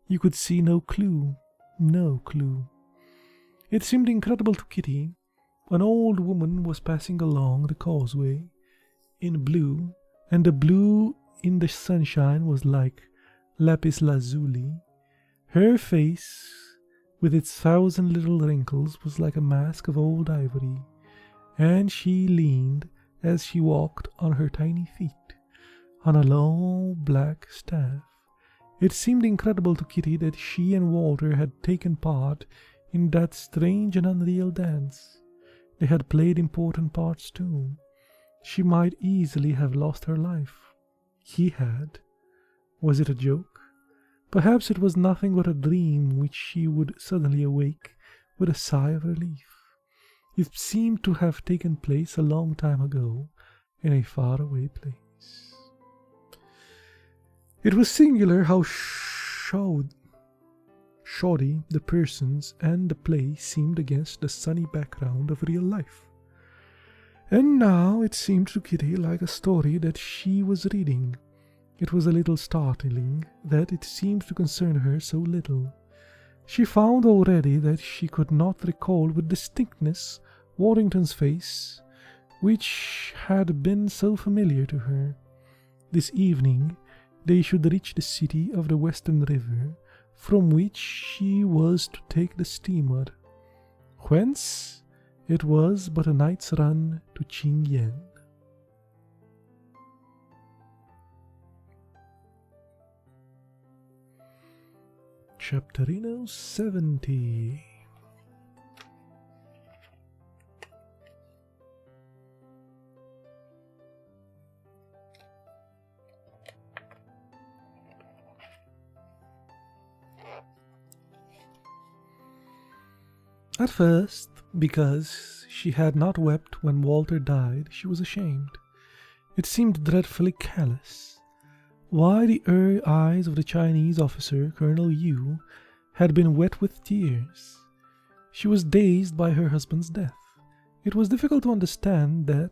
you could see no clue. It seemed incredible to Kitty. An old woman was passing along the causeway in blue, and the blue in the sunshine was like lapis lazuli. Her face, with its 1,000 little wrinkles, was like a mask of old ivory, and she leaned as she walked on her tiny feet, on a long black staff. It seemed incredible to Kitty that she and Walter had taken part in that strange and unreal dance. They had played important parts too. She might easily have lost her life. He had. Was it a joke? Perhaps it was nothing but a dream which she would suddenly awake with a sigh of relief. It seemed to have taken place a long time ago in a faraway place. It was singular how shoddy the persons and the place seemed against the sunny background of real life. And now it seemed to Kitty like a story that she was reading. It was a little startling that it seemed to concern her so little. She found already that she could not recall with distinctness Warrington's face, which had been so familiar to her. This evening they should reach the city of the Western River, from which she was to take the steamer, whence it was but a night's run to Ching Yen. Chapterino 70. At first, because she had not wept when Walter died, she was ashamed. It seemed dreadfully callous. Why, the eyes of the Chinese officer, Colonel Yu, had been wet with tears. She was dazed by her husband's death. It was difficult to understand that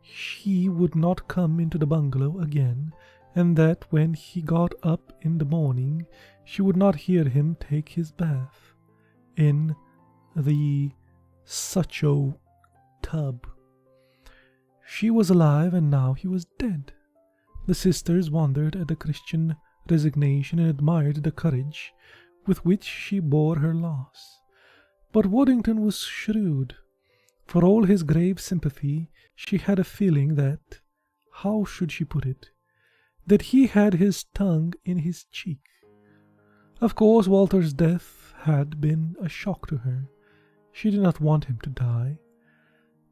he would not come into the bungalow again, and that when he got up in the morning she would not hear him take his bath in the Sucho tub. She was alive, and now he was dead. The sisters wondered at the Christian resignation and admired the courage with which she bore her loss. But Waddington was shrewd. For all his grave sympathy, she had a feeling that, how should she put it, that he had his tongue in his cheek. Of course, Walter's death had been a shock to her. She did not want him to die.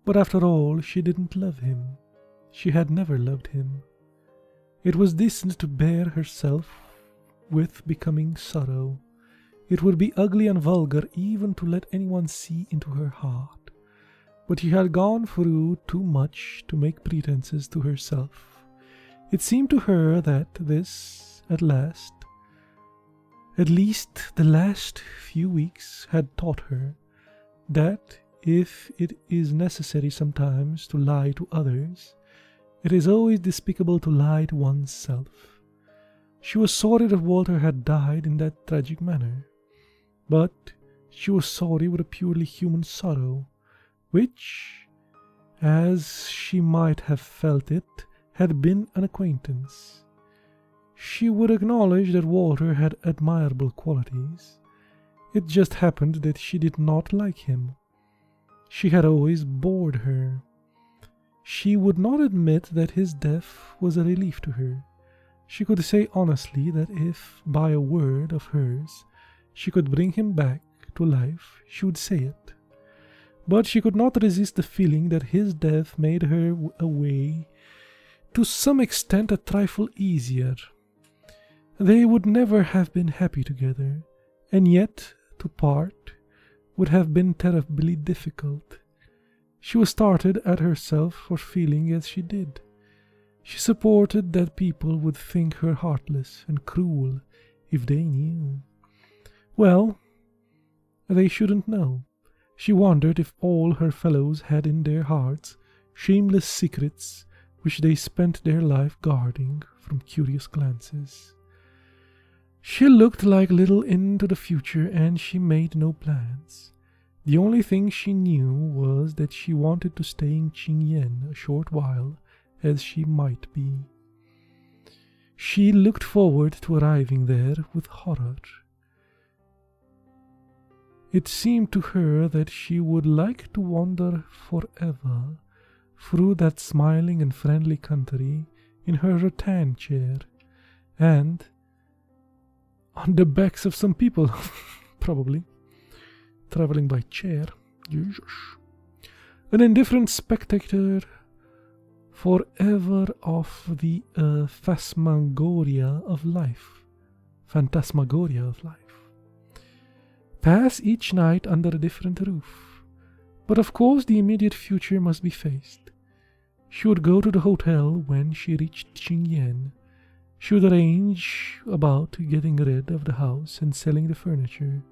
But after all, she didn't love him. She had never loved him. It was decent to bear herself with becoming sorrow. It would be ugly and vulgar even to let anyone see into her heart. But she had gone through too much to make pretenses to herself. It seemed to her that this, at least the last few weeks, had taught her that if it is necessary sometimes to lie to others, it is always despicable to lie to oneself. She was sorry that Walter had died in that tragic manner, but she was sorry with a purely human sorrow, which, as she might have felt it, had been an acquaintance. She would acknowledge that Walter had admirable qualities. It just happened that she did not like him. She had always bored her. She would not admit that his death was a relief to her. She could say honestly that if, by a word of hers, she could bring him back to life, she would say it. But she could not resist the feeling that his death made her way, to some extent, a trifle easier. They would never have been happy together, and yet to part would have been terribly difficult. She was startled at herself for feeling as she did. She supported that people would think her heartless and cruel if they knew. Well, they shouldn't know. She wondered if all her fellows had in their hearts shameless secrets which they spent their life guarding from curious glances. She looked like little into the future, and she made no plans. The only thing she knew was that she wanted to stay in Ching Yen a short while, as she might be. She looked forward to arriving there with horror. It seemed to her that she would like to wander forever through that smiling and friendly country in her rattan chair, and on the backs of some people, probably, traveling by chair. Jesus. An indifferent spectator forever of the phantasmagoria of life. Phantasmagoria of life. Pass each night under a different roof. But of course the immediate future must be faced. She would go to the hotel when she reached Qingyan. She would arrange about getting rid of the house and selling the furniture.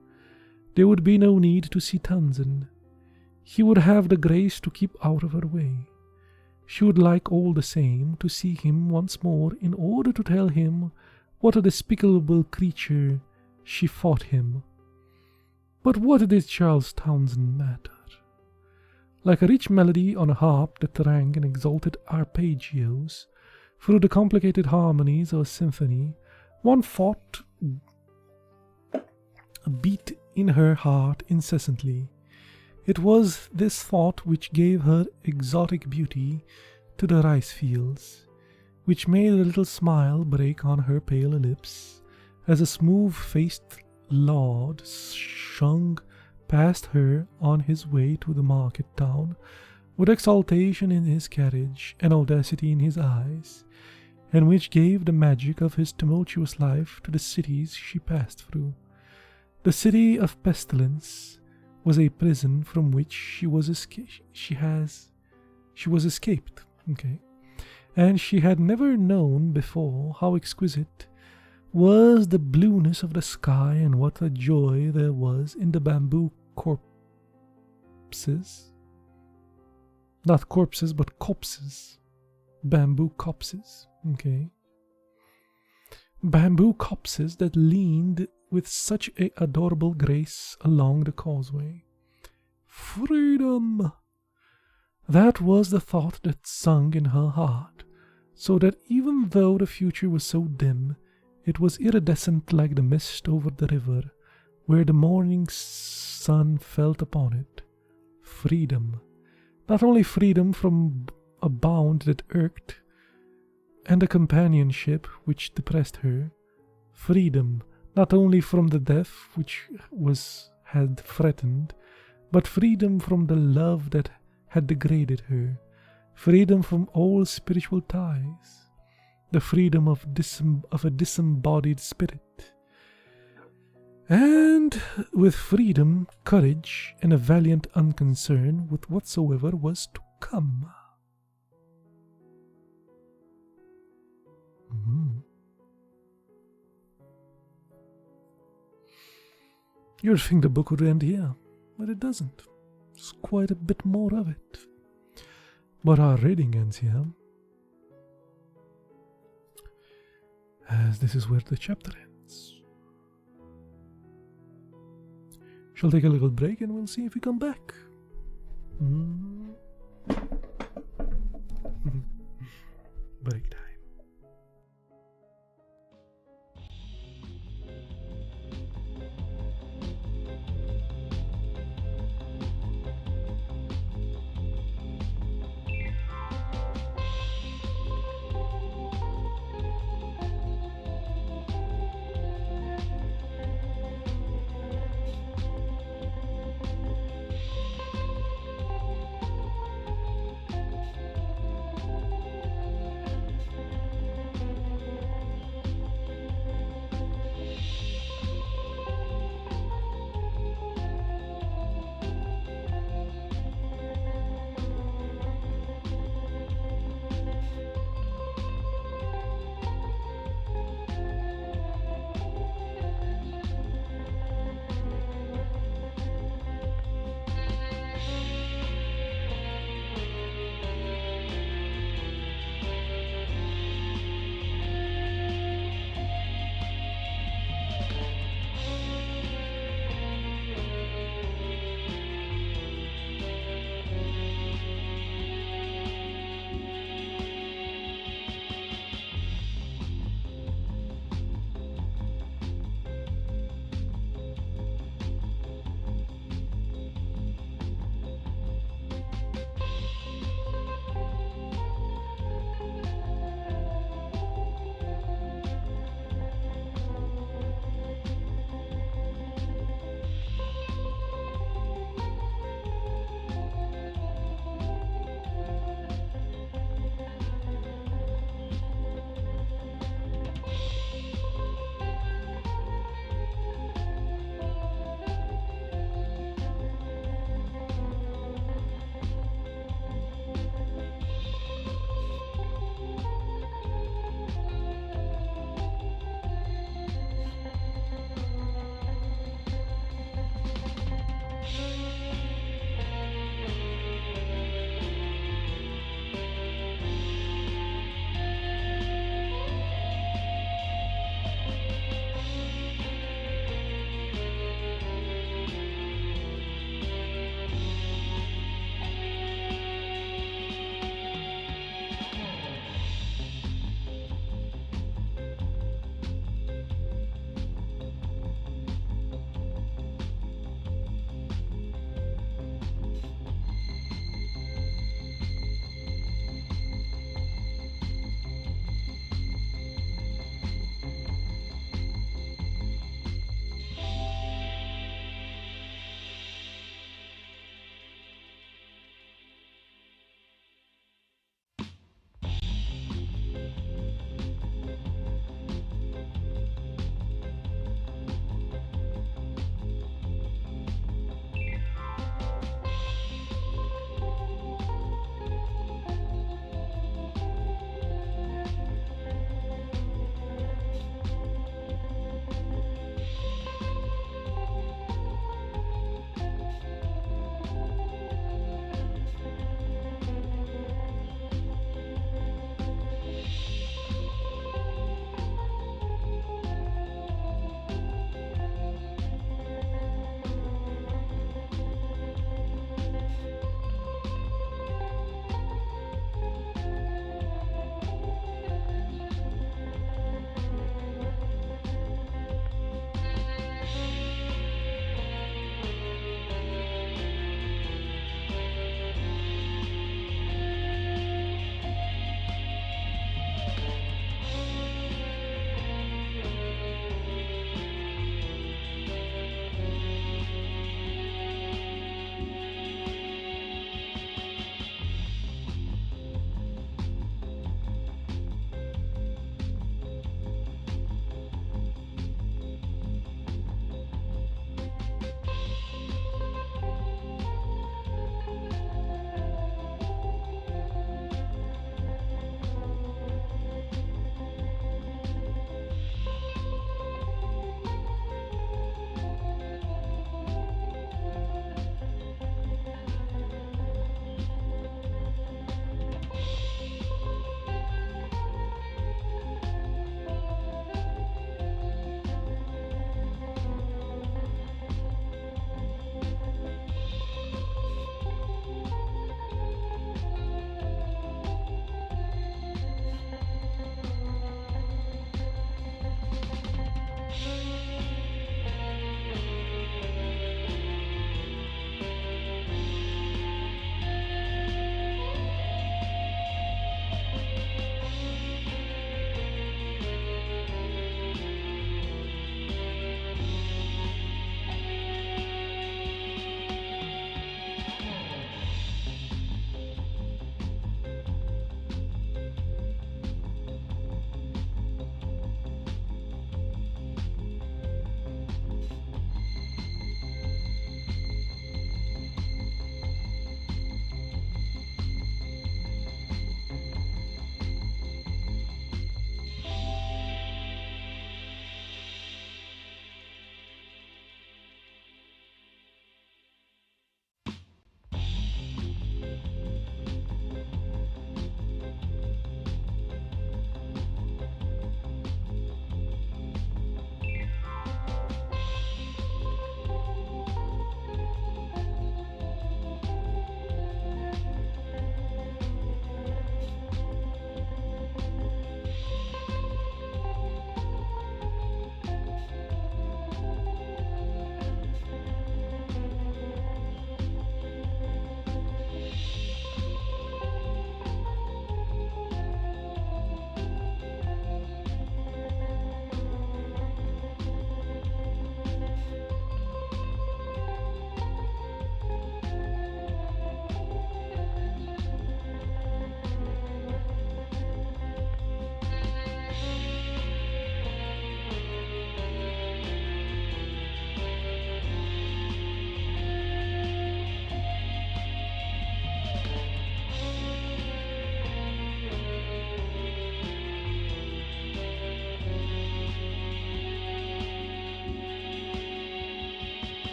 There would be no need to see Townsend. He would have the grace to keep out of her way. She would like all the same to see him once more in order to tell him what a despicable creature she thought him. But what did Charles Townsend matter? Like a rich melody on a harp that rang in exalted arpeggios through the complicated harmonies of a symphony, one thought beat in her heart incessantly. It was this thought which gave her exotic beauty to the rice fields, which made a little smile break on her pale lips as a smooth-faced lord shung past her on his way to the market town, with exaltation in his carriage and audacity in his eyes, and which gave the magic of his tumultuous life to the cities she passed through. The city of pestilence was a prison from which she was escaped. Okay, and she had never known before how exquisite was the blueness of the sky, and what a joy there was in the bamboo copses. Not corpses, but copses. Bamboo copses. Okay. Bamboo copses that leaned with such a adorable grace along the causeway. Freedom! That was the thought that sung in her heart, so that even though the future was so dim, it was iridescent like the mist over the river, where the morning sun fell upon it. Freedom. Not only freedom from a bound that irked, and a companionship which depressed her. Freedom, not only from the death which had threatened, but freedom from the love that had degraded her. Freedom from all spiritual ties. The freedom of a disembodied spirit. And with freedom, courage, and a valiant unconcern with whatsoever was to come. You'd think the book would end here, but it doesn't. There's quite a bit more of it. But our reading ends here, as this is where the chapter ends. Shall take a little break and we'll see if we come back. Break time.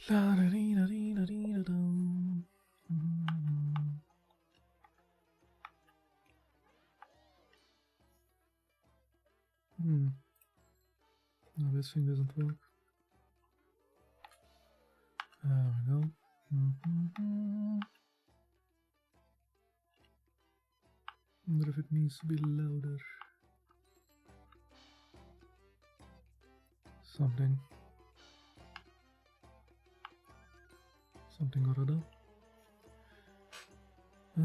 La da dee da dee da dee da dum. No, this thing doesn't work. There we go. Wonder if it needs to be louder. Something or other. I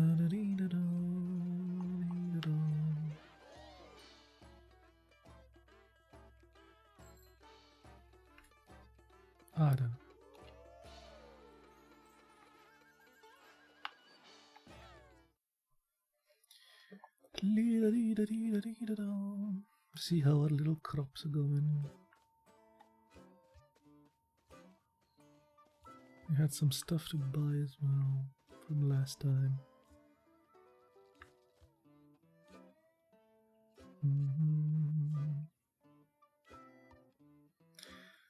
don't know. See how our little crops are going. We had some stuff to buy as well from last time.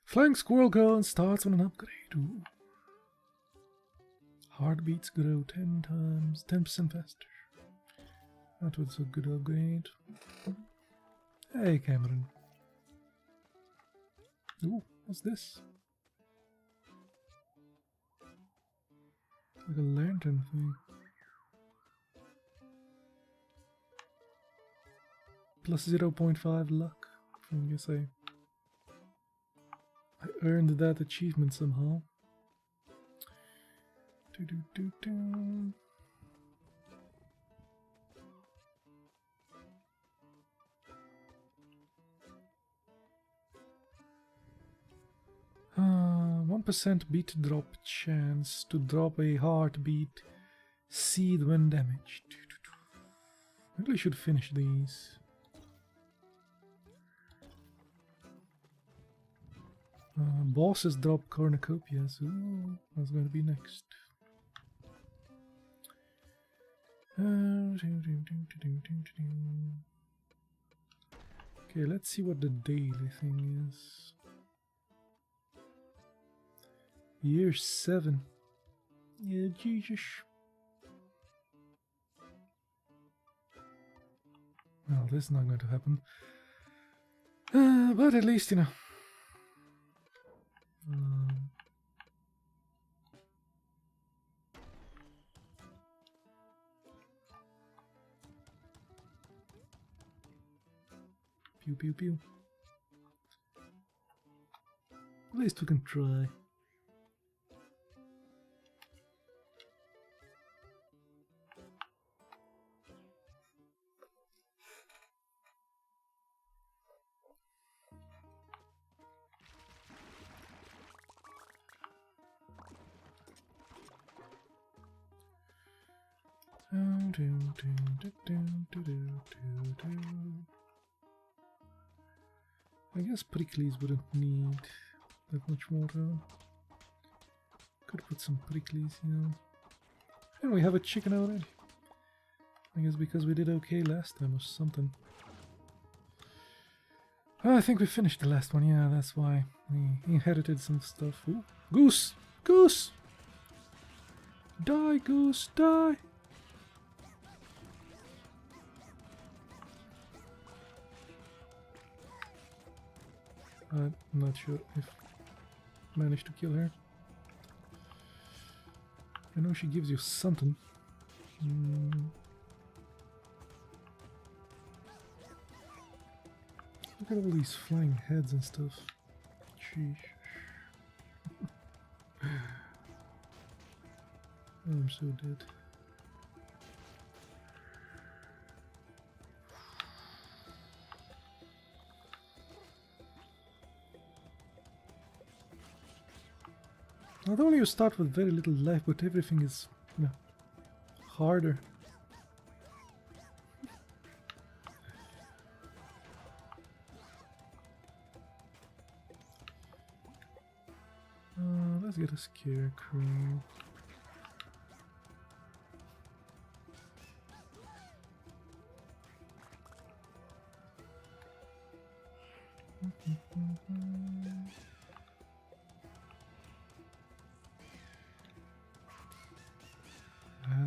Flying squirrel gun starts on an upgrade. Ooh. Heartbeats grow 10 times, 10% faster. That was a good upgrade. Hey, Cameron. Ooh, what's this? Like a lantern thing. Plus 0.5 luck. I guess I earned that achievement somehow. 1% beat drop chance to drop a heartbeat seed when damaged. I really should finish these. Bosses drop cornucopias. Ooh, that's going to be next. Okay, let's see what the daily thing is. Year 7. Yeah, Jesus. Well, this is not going to happen. But at least, you know. Pew pew pew. At least we can try. I guess pricklies wouldn't need that much water. Could put some pricklies here. And we have a chicken already. I guess because we did okay last time or something. Oh, I think we finished the last one, yeah, that's why. We inherited some stuff. Ooh, goose! Goose! Die, goose, die! I'm not sure if I managed to kill her. I know she gives you something. Look at all these flying heads and stuff. Sheesh. I'm so dead. Not only you start with very little life, but everything is, you know, harder. Let's get a scarecrow.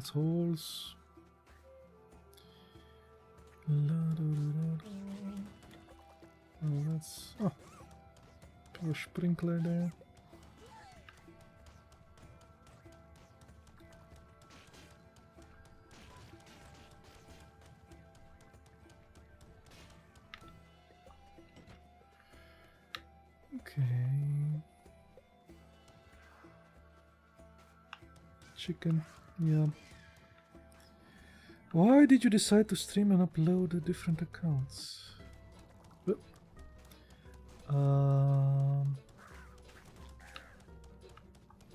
assholes. Oh, that's... Oh. Poor sprinkler there. Okay. Chicken, yeah. Why did you decide to stream and upload the different accounts?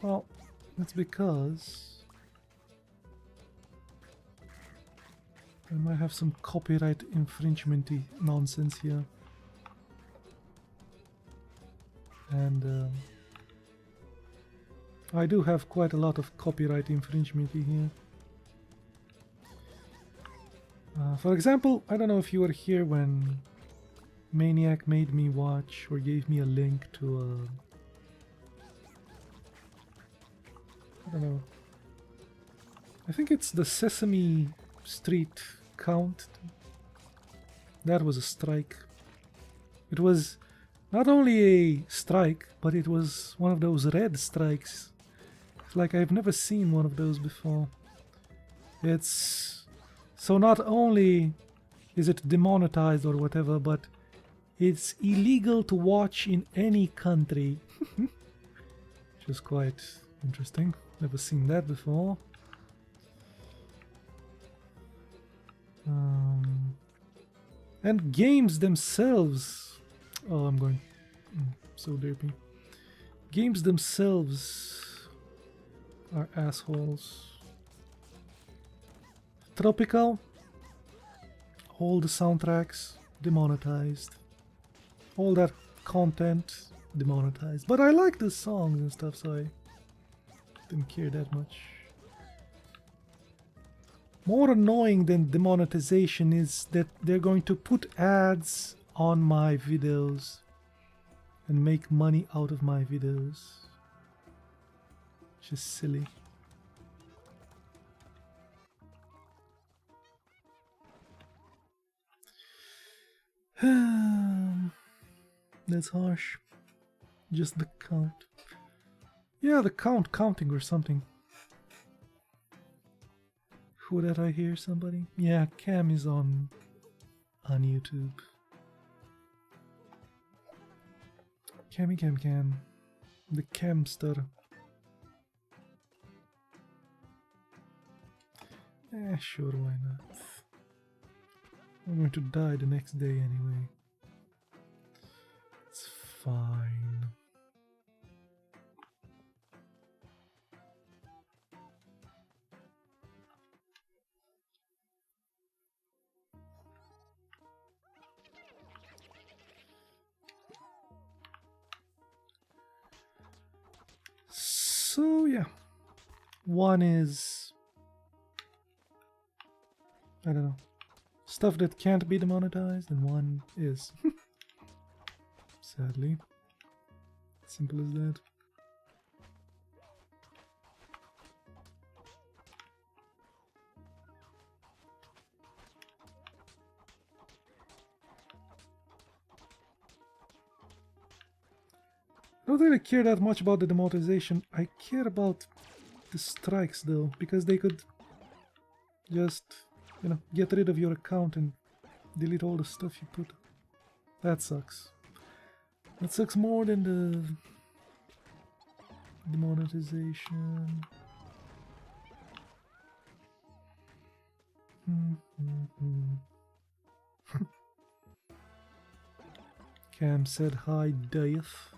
Well, that's because I might have some copyright infringement-y nonsense here. And I do have quite a lot of copyright infringement here. For example, I don't know if you were here when Maniac made me watch or gave me a link to I don't know. I think it's the Sesame Street count. That was a strike. It was not only a strike, but it was one of those red strikes. It's like I've never seen one of those before. It's... So not only is it demonetized or whatever, but it's illegal to watch in any country. Which is quite interesting. Never seen that before. And games themselves... Oh, I'm going... so derpy. Games themselves are assholes. Tropical, all the soundtracks demonetized, all that content demonetized. But I like the songs and stuff, so I didn't care that much. More annoying than demonetization is that they're going to put ads on my videos and make money out of my videos. Which is silly. That's harsh. Just the count. Yeah, the counting or something. Who did I hear? Somebody? Yeah, Cam is on YouTube. Cam. The Camster. Sure, why not? I'm going to die the next day anyway. It's fine. So yeah, one is, I don't know, stuff that can't be demonetized, and one is. Sadly. Simple as that. I don't really care that much about the demonetization. I care about the strikes though, because they could just, you know, get rid of your account and delete all the stuff you put. That sucks. That sucks more than the demonetization. Cam said hi, Dave.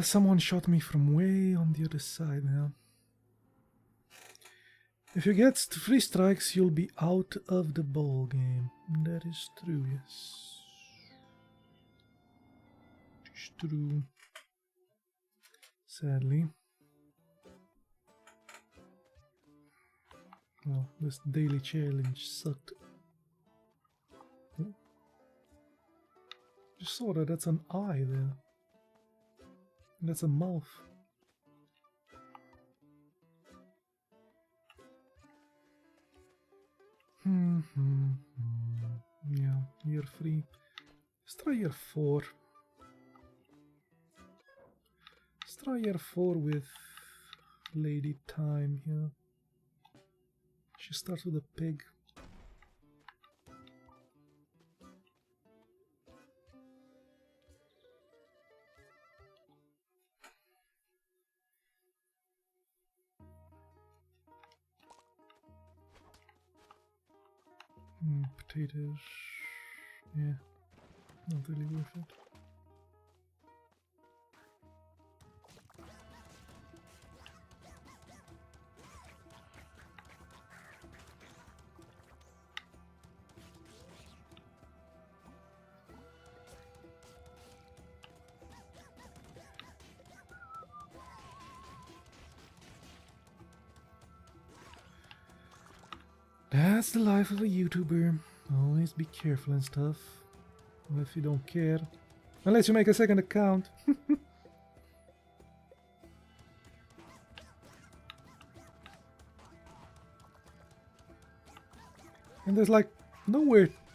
Someone shot me from way on the other side now. If you get 3 strikes, you'll be out of the ball game. That is true, yes. It's true. Sadly. Well, this daily challenge sucked. Oh. Just saw that that's an eye there. And that's a mouth. Yeah, year 3. Let's try year 4. Let's try year 4 with Lady Time here. She starts with a pig. Potatoes. Yeah, not really worth it. That's the life of a YouTuber. Always be careful and stuff. Well, if you don't care. Unless you make a second account. And there's like no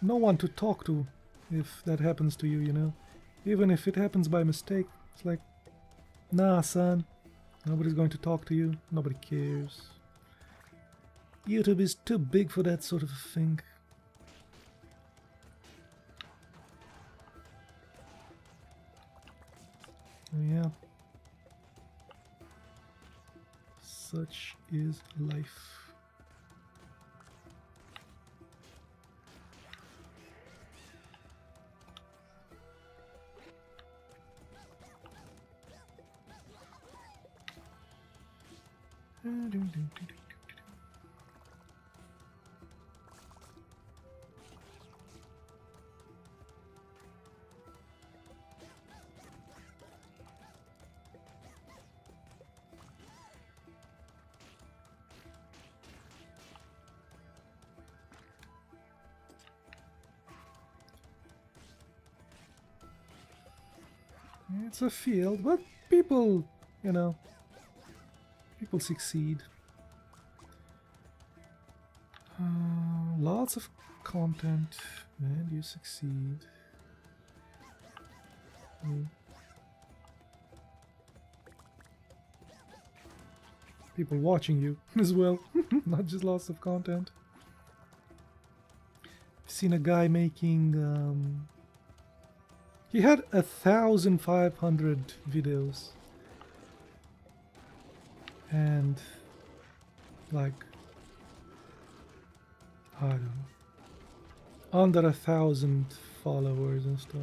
one to talk to if that happens to you, you know. Even if it happens by mistake, it's like, nah, son. Nobody's going to talk to you. Nobody cares. YouTube is too big for that sort of thing. Yeah. Such is life. It's a field, but people, you know, people succeed. Lots of content, and you succeed. People watching you as well, not just lots of content. I've seen a guy making he had 1,500 videos and like, I don't know, under 1,000 followers and stuff.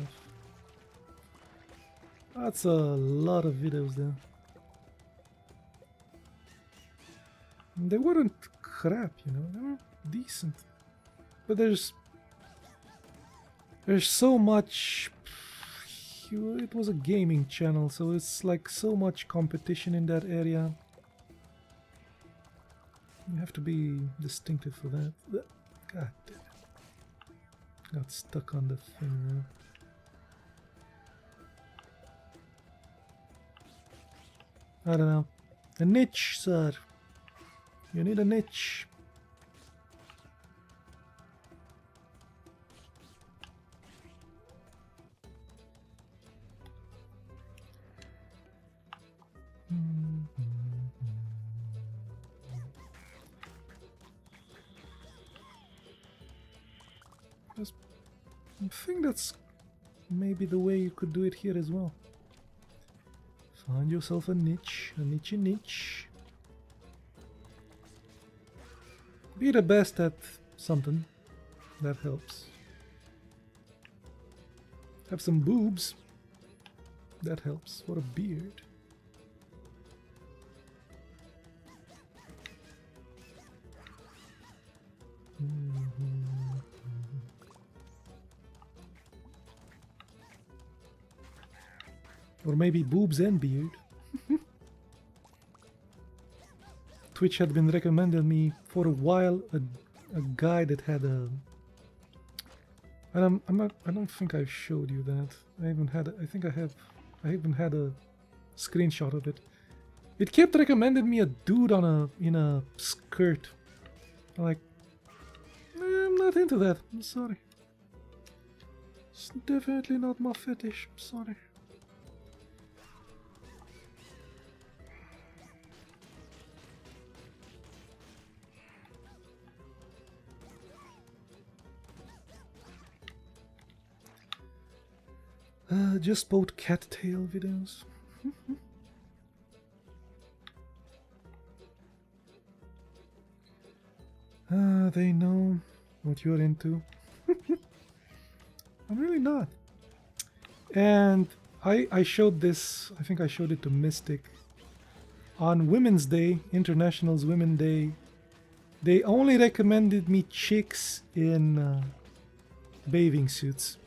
That's a lot of videos there. And they weren't crap, you know, they were decent. But there's so much. It was a gaming channel, so it's like so much competition in that area. You have to be distinctive for that. God damn it. Got stuck on the thing there. I don't know. A niche, sir. You need a niche. I think that's maybe the way you could do it here as well. Find yourself a niche, a niche. Be the best at something. That helps. Have some boobs. That helps. What a beard. Or maybe boobs and beard. Twitch had been recommending me for a while a guy that had a... And I don't think I've showed you that. I haven't had I think I have. I even had a screenshot of it. It kept recommending me a dude in a skirt. I'm like, I'm not into that. I'm sorry. It's definitely not my fetish. I'm sorry. Just bought cattail videos. They know what you're into. I'm really not. And I showed this, I think I showed it to Mystic. On Women's Day, International's Women's Day, they only recommended me chicks in bathing suits.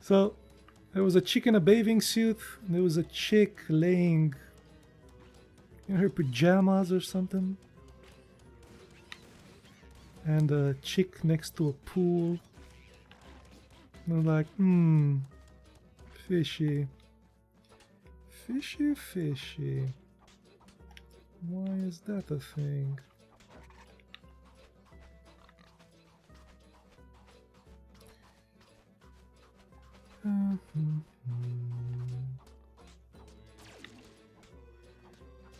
So, there was a chick in a bathing suit, there was a chick laying in her pajamas or something, and a chick next to a pool. And I'm like, fishy. Fishy, fishy. Why is that a thing?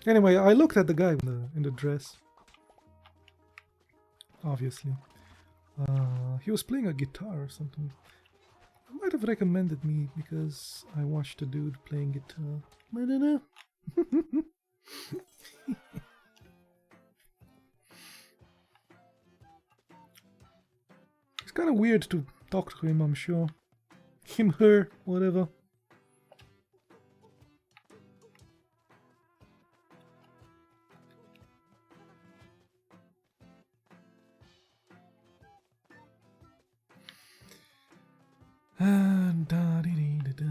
Anyway, I looked at the guy in the dress. Obviously. He was playing a guitar or something. He might have recommended me because I watched a dude playing guitar. I don't know. It's kind of weird to talk to him, I'm sure. Him, her, whatever. And da-dee-dee-da-da.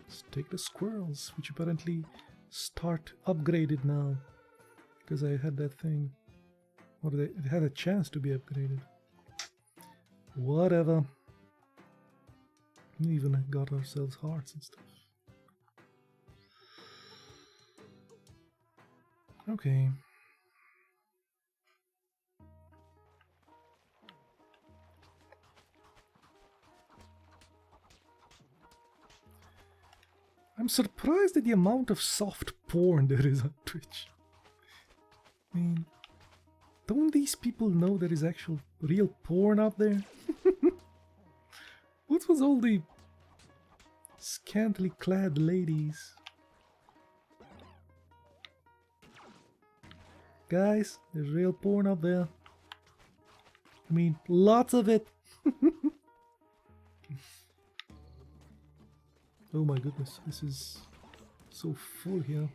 Let's take the squirrels, which apparently start upgraded now. Because I had that thing. Or it had a chance to be upgraded. Whatever. We even got ourselves hearts and stuff. Okay. I'm surprised at the amount of soft porn there is on Twitch. I mean, don't these people know there is actual real porn out there? What was all the scantily clad ladies? Guys, there's real porn out there. I mean, lots of it. Oh my goodness, this is so full here.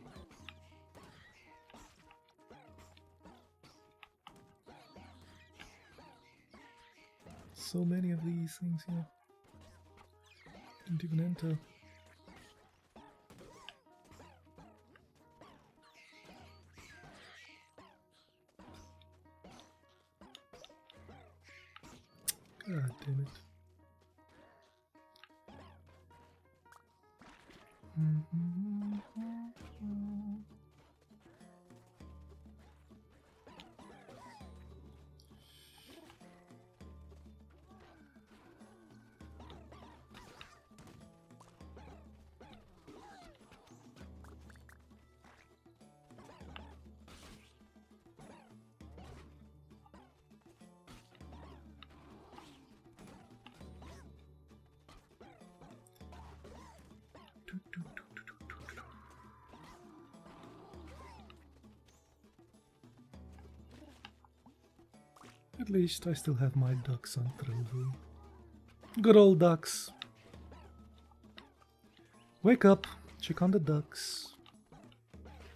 So many of these things here. Didn't even enter. God damn it. At least I still have my ducks on trophy. Good old ducks. Wake up, check on the ducks.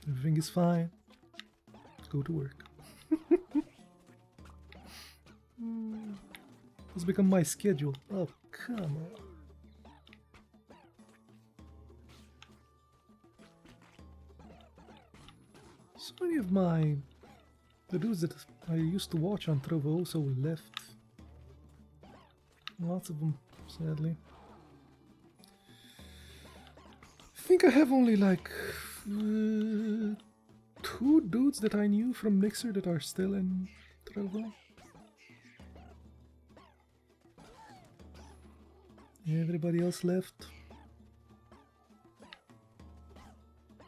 Everything is fine. Go to work. It's become my schedule. Oh, come on. So many of the dudes that I used to watch on Trovo also left. Lots of them, sadly. I think I have only like 2 dudes that I knew from Mixer that are still in Trovo. Everybody else left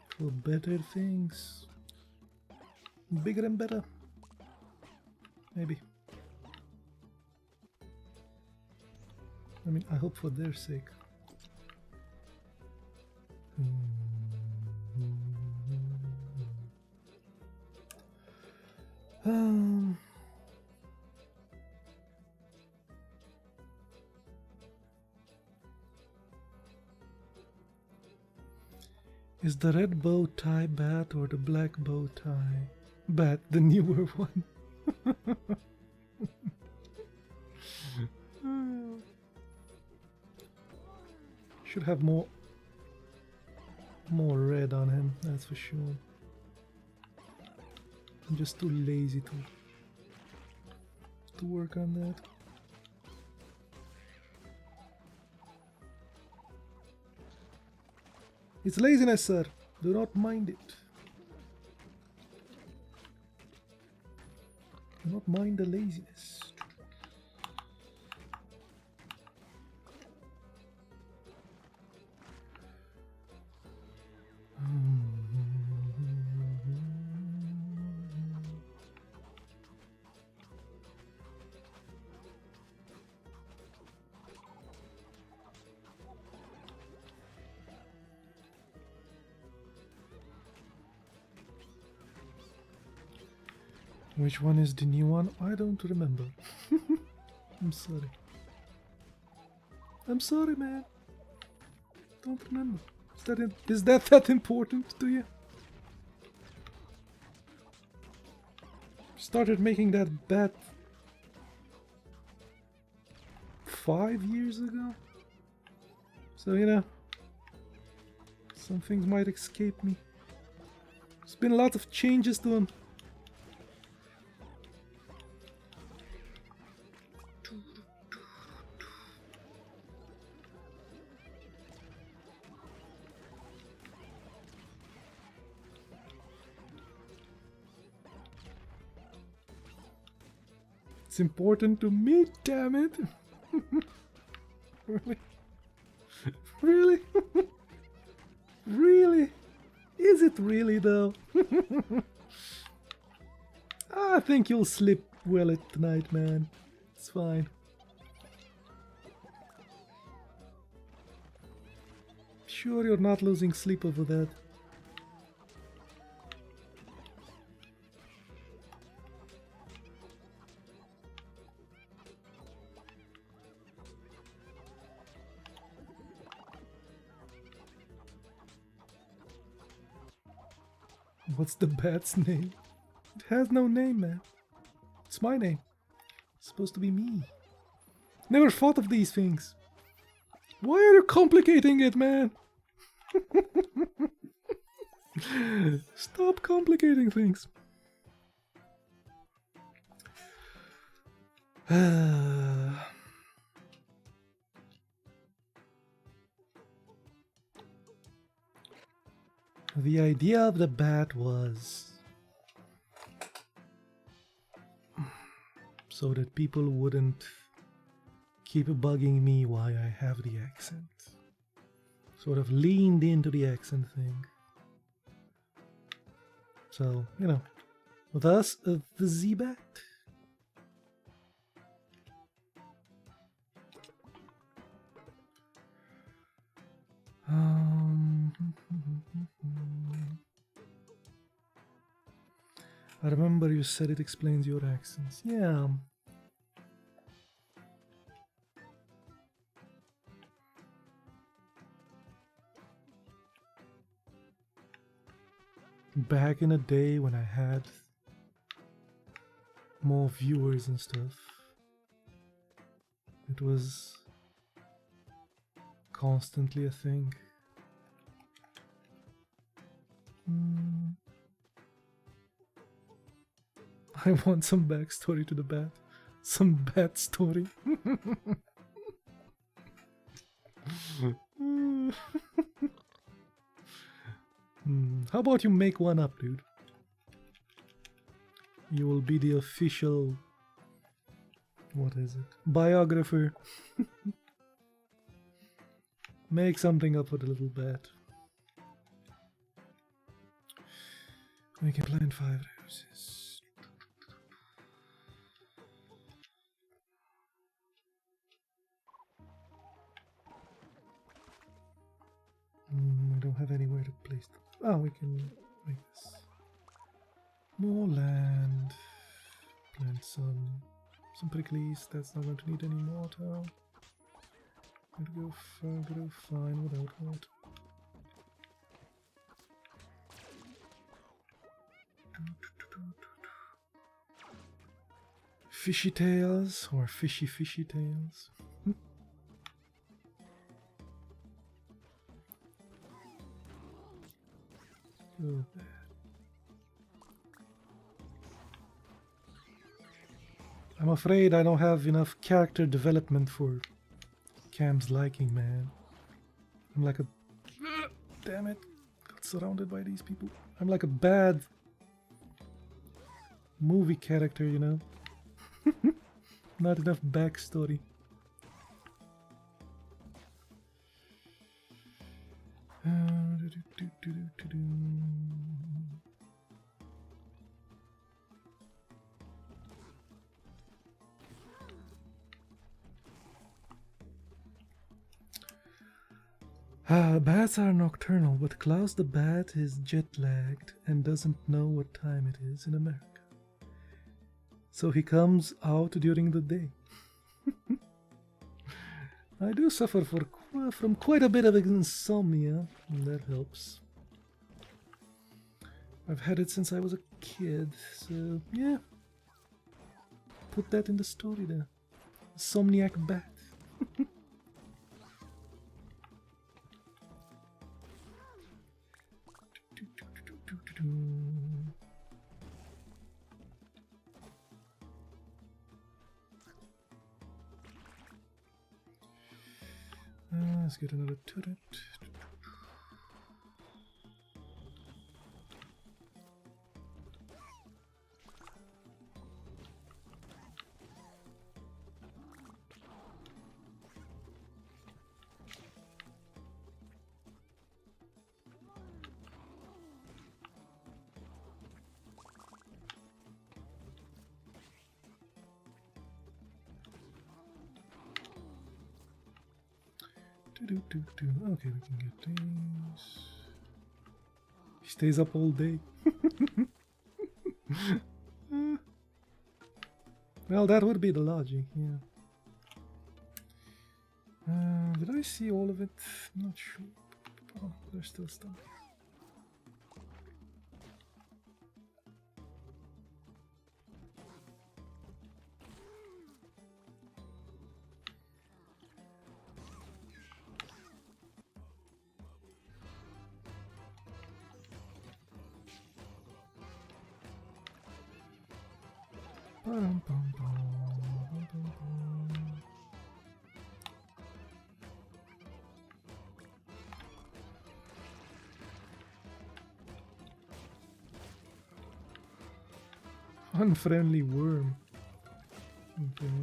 for better things. Bigger and better. Maybe. I mean, I hope for their sake. Is the red bow tie bat or the black bow tie bat the newer one? Should have more red on him, that's for sure. I'm just too lazy to work on that. It's laziness, sir. Do not mind it. Do not mind the laziness. Which one is the new one? I don't remember. I'm sorry. I'm sorry, man. Don't remember. Is that important to you? Started making that bet 5 years ago. So, you know, some things might escape me. There's been lots of changes to them. It's important to me, damn it. Really? Really? Really? Is it really though? I think you'll sleep well at tonight, man. It's fine. Sure you're not losing sleep over that. What's the bat's name? It has no name, man. It's my name. It's supposed to be me. Never thought of these things. Why are you complicating it, man? Stop complicating things. The idea of the bat was so that people wouldn't keep bugging me why I have the accent. Sort of leaned into the accent thing. So, you know, thus the Z-bat. I remember you said it explains your accents. Yeah. Back in the day when I had more viewers and stuff, it was constantly a thing. I want some backstory to the bat. Some bat story. How about you make one up, dude? You will be the official... What is it? Biographer. Make something up for the little bat. We can plant 5 roses. I don't have anywhere to place them. Oh, we can make this. More land. Plant some pricklies. That's not going to need any water. Going to go fine without water. Fishy tails or fishy tails. Oh, bad. I'm afraid I don't have enough character development for Cam's liking, man. I'm like a... Damn it. Got surrounded by these people. I'm like a bad movie character, you know? Not enough backstory. Bats are nocturnal, but Klaus the Bat is jet-lagged and doesn't know what time it is in America. So he comes out during the day. I do suffer from quite a bit of insomnia, and that helps. I've had it since I was a kid, so yeah. Put that in the story there. Insomniac Bat. Let's get another turret. Okay, we can get these. He stays up all day. Well, that would be the logic, yeah. Did I see all of it? Not sure. Oh, there's still stuff. Unfriendly worm. Okay.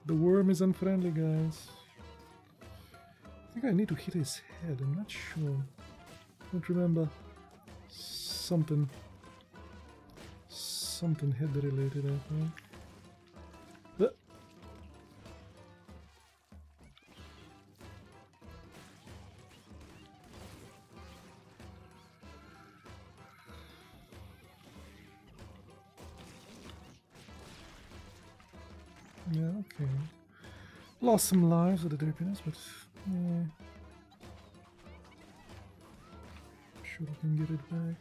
The worm is unfriendly, guys. I think I need to hit his head. I'm not sure. Don't remember. Something head related, I think. Yeah, okay. Lost some lives with the derpiness, but yeah. Sure we can get it back.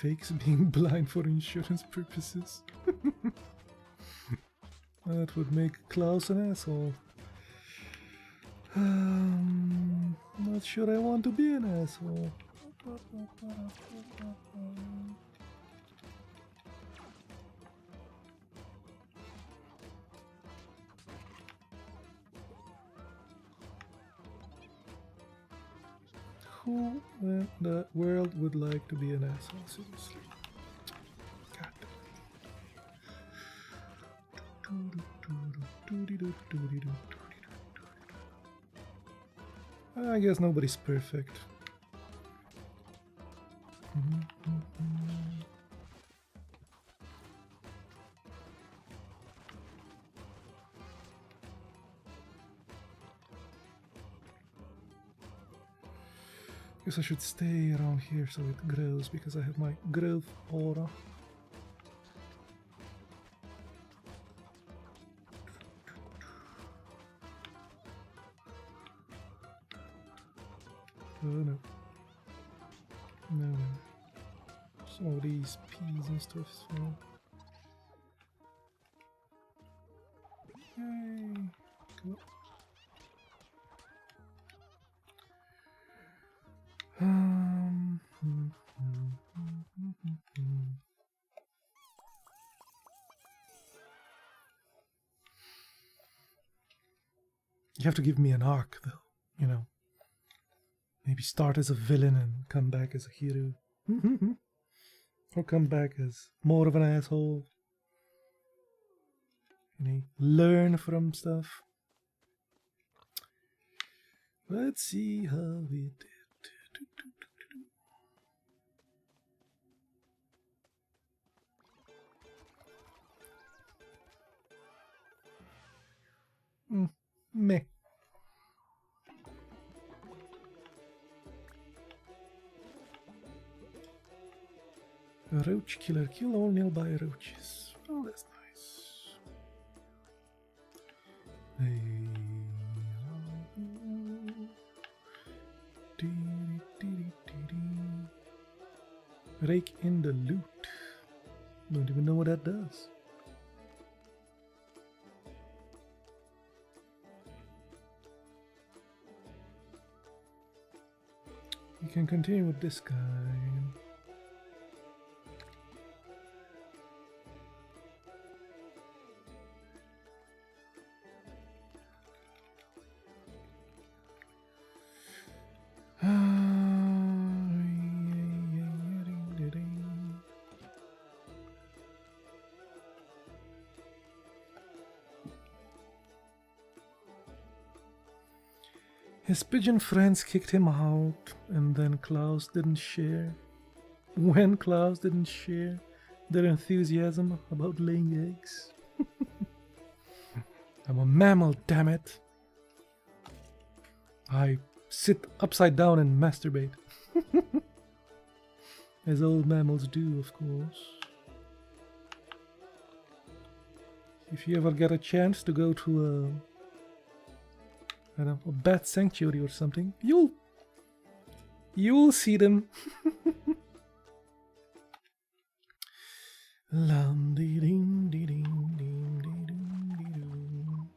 fakes being blind for insurance purposes. That would make Klaus an asshole. Not sure I want to be an asshole. Who in the world would like to be an asshole? Seriously. God. I guess nobody's perfect. Guess I should stay around here so it grows, because I have my growth aura. Oh no. No. Some of these peas and stuff, so. Yay! Cool. You have to give me an arc, though, you know. Maybe start as a villain and come back as a hero. Or come back as more of an asshole. You know, learn from stuff. Let's see how we did. Meh. A roach killer. Kill all nearby roaches. Oh, that's nice. Hey. Rake in the loot. Don't even know what that does. We can continue with this guy. His pigeon friends kicked him out, and then Klaus didn't share. When Klaus didn't share their enthusiasm about laying eggs. I'm a mammal, damn it. I sit upside down and masturbate. As all mammals do, of course. If you ever get a chance to go to I don't know, a bat sanctuary or something, you'll see them. Lam dee ding dee ding ding dee ding dee doo.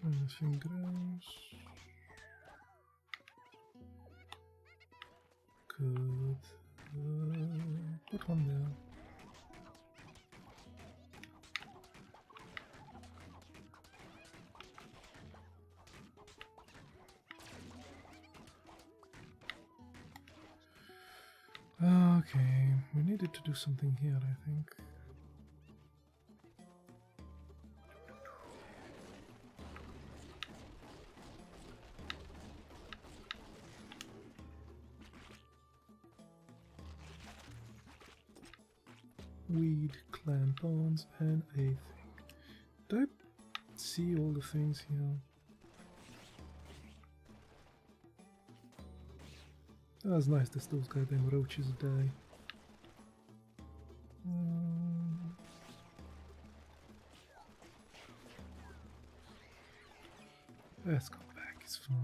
Anything gross? Good. Put one there. Okay, we needed to do something here, I think. Weed, clampons, and a thing. Did I see all the things here? That was nice that those goddamn roaches die. Let's go back, it's fine.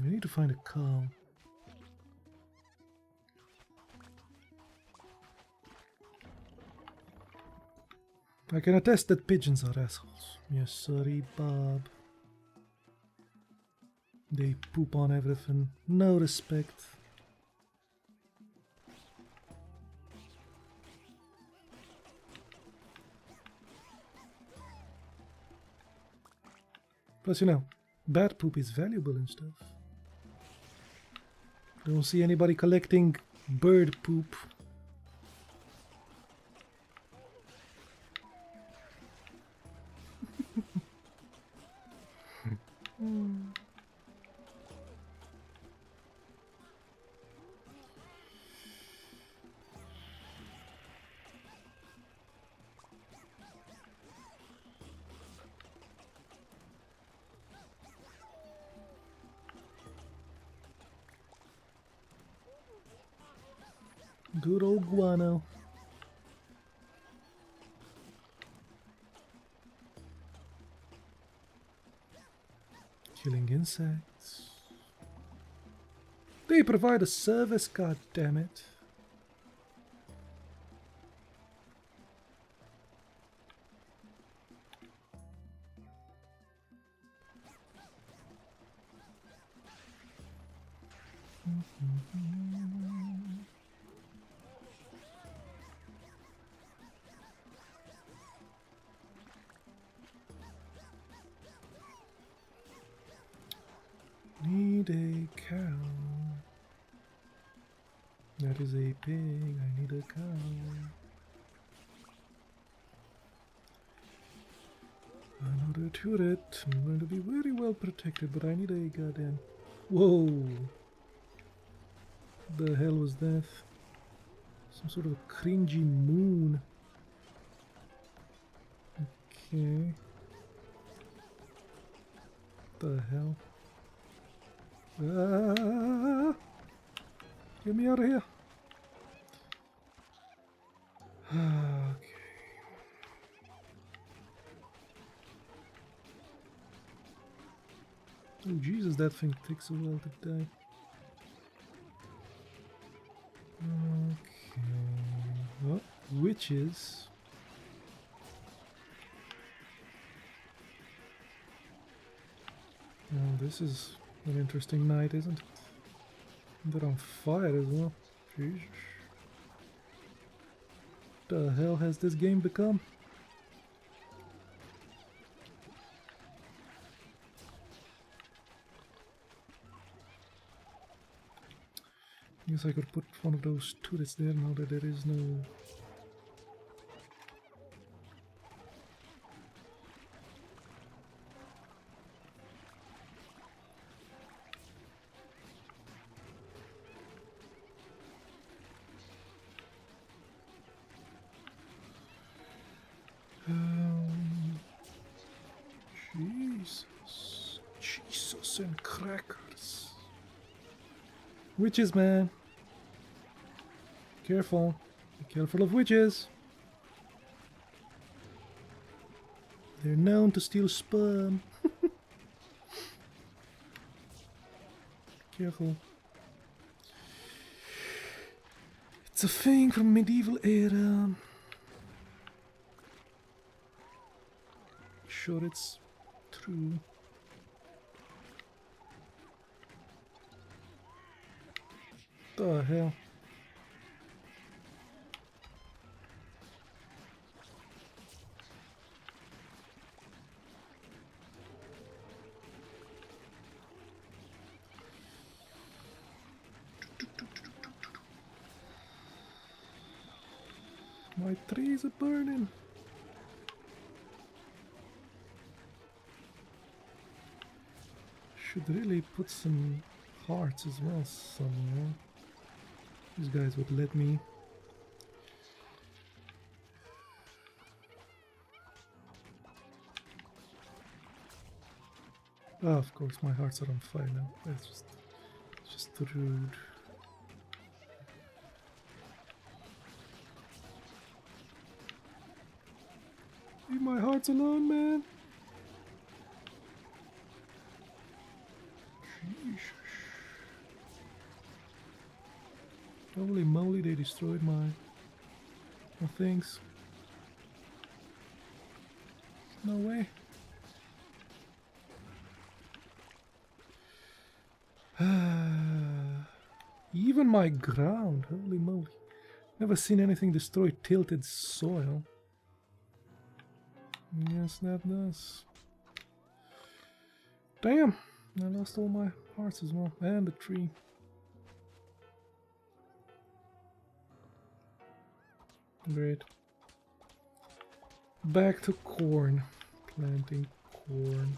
I need to find a cow. I can attest that pigeons are assholes. Yes, sorry, Bob. They poop on everything. No respect. Plus, you know, bat poop is valuable and stuff. Don't see anybody collecting bird poop. Good old guano. Killing insects. They provide a service, god damn it. Need a cow. That is a pig. I need a cow. Another turret. I'm going to be very well protected, but I need a goddamn... Whoa! The hell was that? Some sort of a cringy moon. Okay. The hell? Ah! Get me out of here! Okay. Oh Jesus, that thing takes a while to die. Okay. Well, witches. Well, this is an interesting night, isn't it? They're on fire as well. Jesus. The hell has this game become? Guess I could put one of those turrets there now that there is no... Jesus. Jesus and crackers. Witches, man. Careful. Be careful of witches. They're known to steal sperm. Careful. It's a thing from medieval era. Sure it's true. The hell? My trees are burning. Should really put some hearts as well somewhere. These guys would let me. Oh, of course, my hearts are on fire now. That's just rude. hearts alone, man. Holy moly, they destroyed my things. No way. Even my ground, holy moly. Never seen anything destroy tilted soil. Yes, that does. Damn, I lost all my hearts as well, and the tree. Great. Back to corn. Planting corn.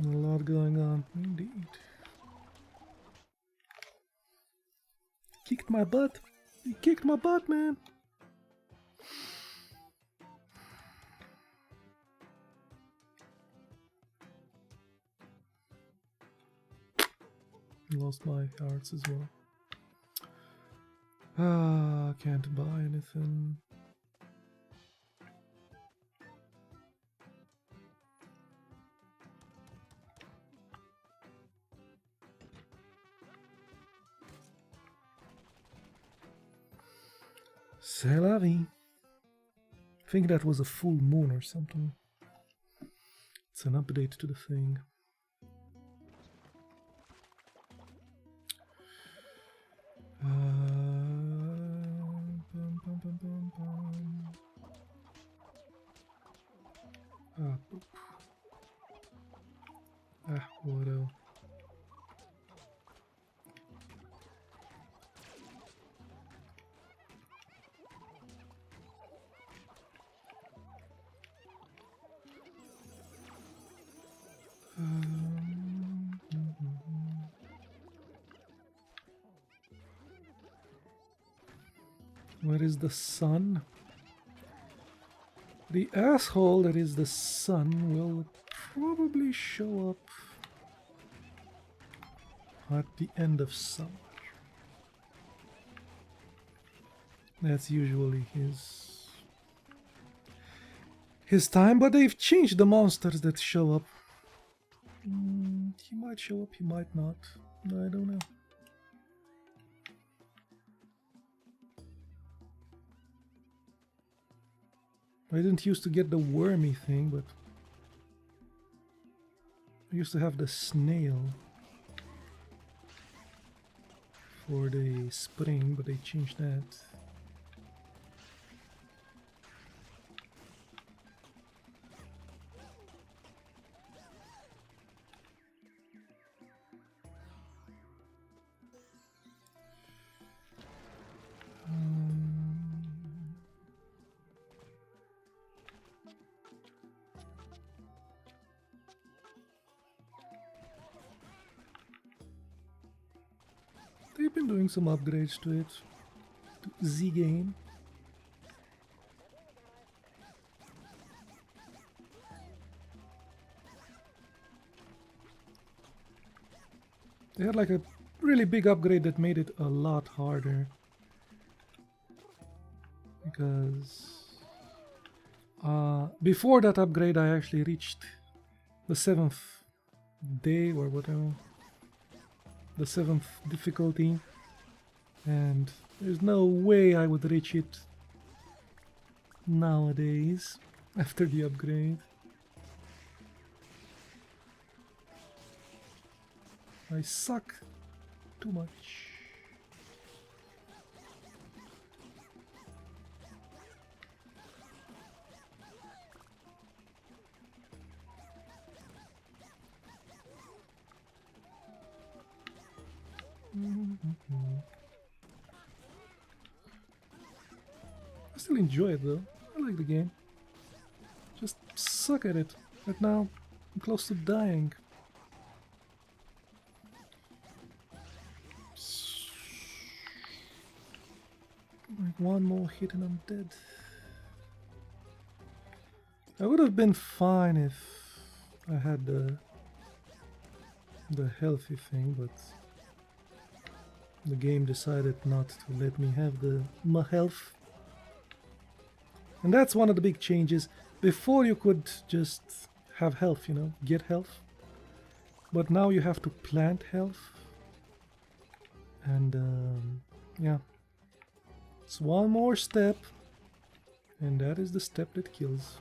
A lot going on, indeed. Kicked my butt. He kicked my butt, man. Lost my hearts as well. Ah, can't buy anything. C'est la vie. I think that was a full moon or something. It's an update to the thing. Ah, poop. Ah, what else? Where is the sun? The asshole that is the sun will probably show up at the end of summer. That's usually his time, but they've changed the monsters that show up. He might show up, he might not. I don't know. I didn't used to get the wormy thing, but I used to have the snail for the spring, but they changed that. They've been doing some upgrades to it, to Z game. They had like a really big upgrade that made it a lot harder. Because before that upgrade I actually reached the 7th day or whatever. The 7th difficulty, and there's no way I would reach it nowadays after the upgrade. I suck too much. I still enjoy it though. I like the game. Just suck at it. Right now, I'm close to dying. Like one more hit and I'm dead. I would have been fine if I had the healthy thing, but The game decided not to let me have my health. And that's one of the big changes. Before you could just have health, you know, get health. But now you have to plant health. And yeah. It's one more step. And that is the step that kills.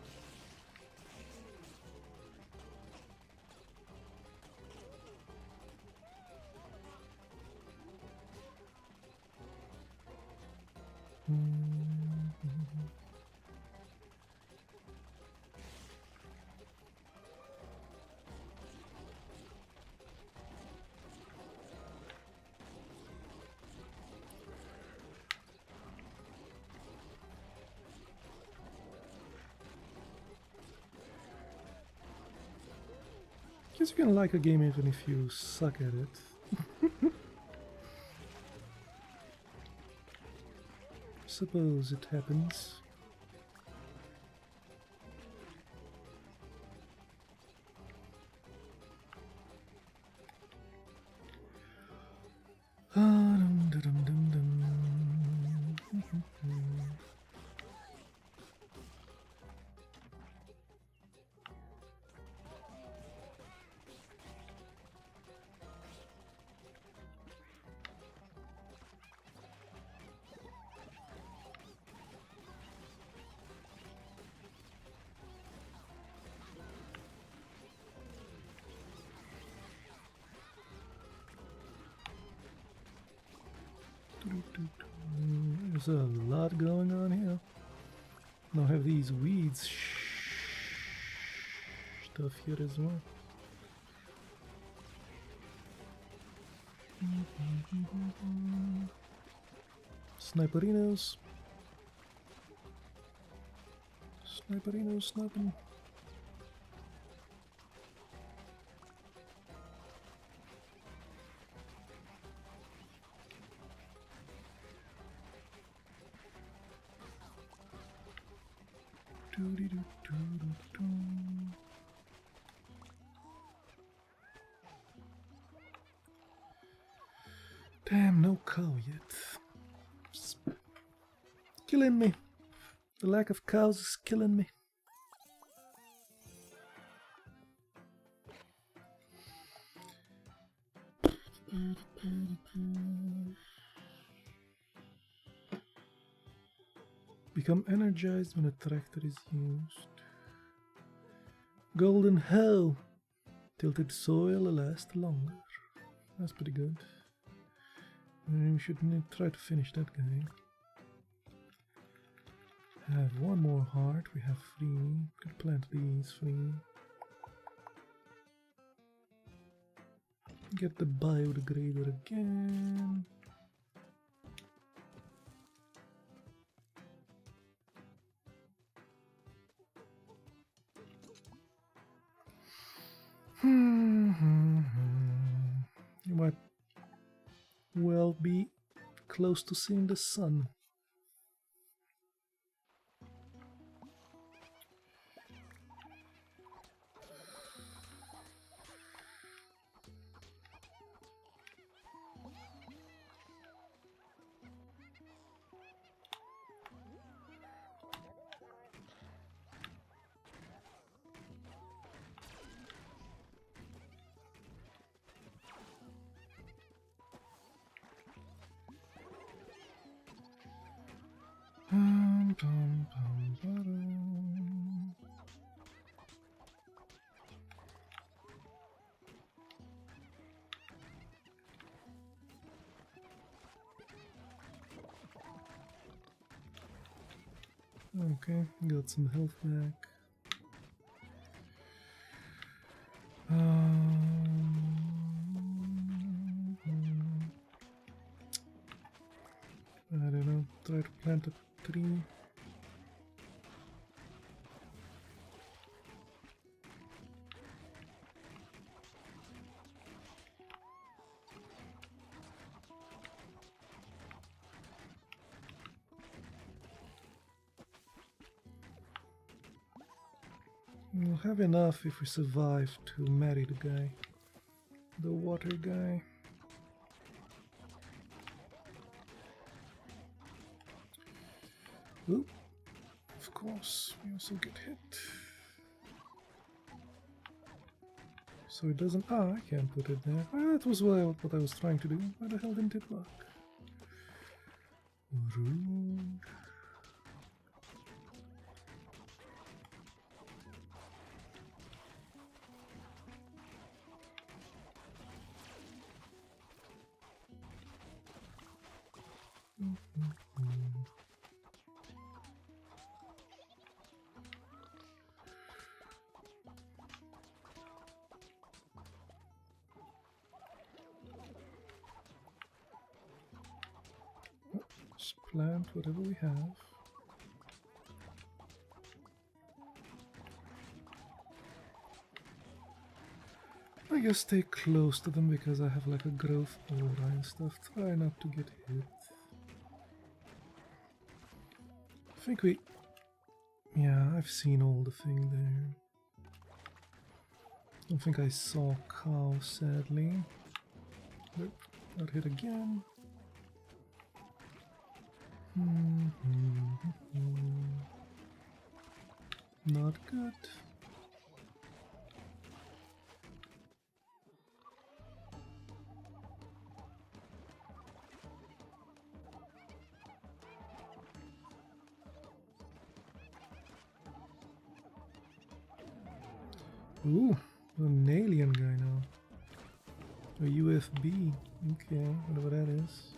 Guess you can like a game even if you suck at it. Suppose it happens. There's a lot going on here. Now have these weeds stuff here as well. Sniperinos. Sniperinos sniping. Damn, no cow yet. It's killing me. The lack of cows is killing me. Become energized when a tractor is used. Golden hoe. Tilted soil lasts longer. That's pretty good. We should try to finish that guy. Have one more heart. We have 3. Can plant these 3. Get the biodegrader again. You might well be close to seeing the sun. Okay, got some health back. I don't know, try to plant a tree. We'll have enough if we survive to marry the guy. The water guy. Oh, of course, we also get hit. So it doesn't... Ah, I can't put it there. Ah, that was what I was trying to do. Why the hell didn't it work? Rude. Let's plant whatever we have. I guess stay close to them because I have like a growth aura and stuff. Try not to get hit. I think we... Yeah, I've seen all the thing there. Don't think I saw cow, sadly. Nope, got hit again. Not good. Ooh, an alien guy now. A UFB. Okay, whatever that is.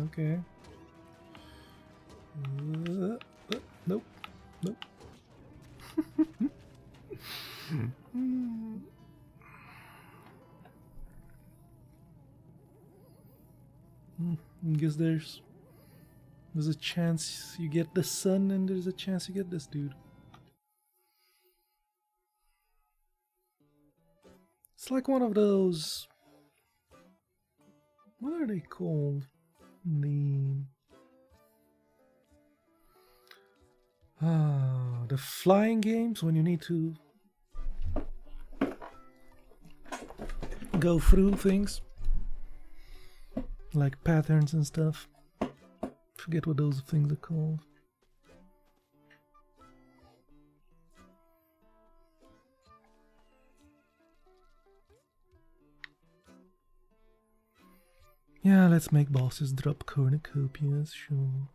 Okay. Nope. Nope. I guess there's a chance you get the sun and there's a chance you get this dude. It's like one of those... What are they called? The flying games when you need to go through things like patterns and stuff. Forget what those things are called. Yeah, let's make bosses drop cornucopias, sure.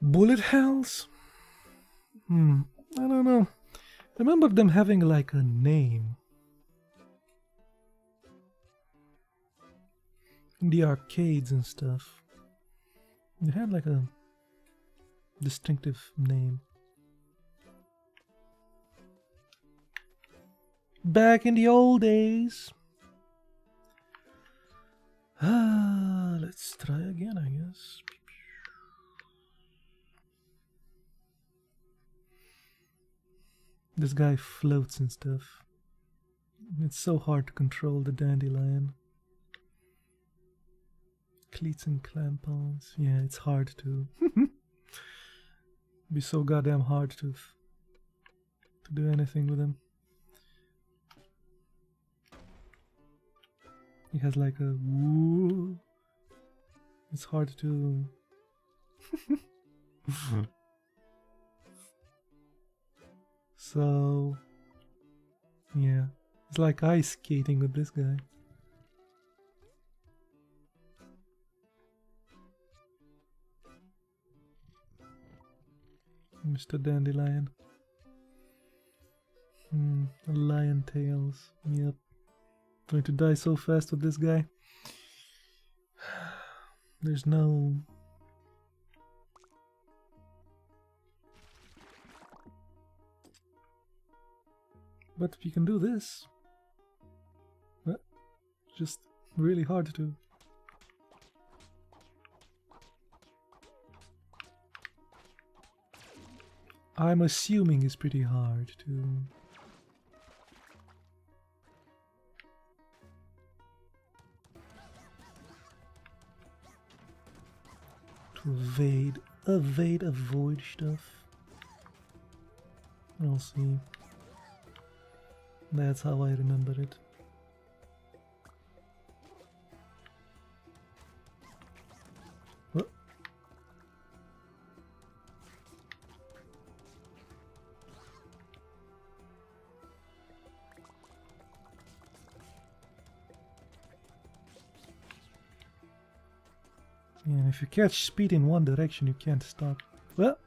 Bullet hells? I don't know. I remember them having like a name. In the arcades and stuff. They had like a distinctive name. Back in the old days. Let's try again, I guess. This guy floats and stuff. It's so hard to control the dandelion. Cleats and clampons. Yeah, it's hard to. Be so goddamn hard to do anything with him. He has like a woo. It's hard to. So, yeah, it's like ice skating with this guy. Mr. Dandelion. Lion tails. Yep. Going to die so fast with this guy. There's no... But you can do this. But just really hard to. I'm assuming it's pretty hard to To avoid stuff. I'll see. That's how I remember it. What? Yeah, and if you catch speed in one direction, you can't stop. Well,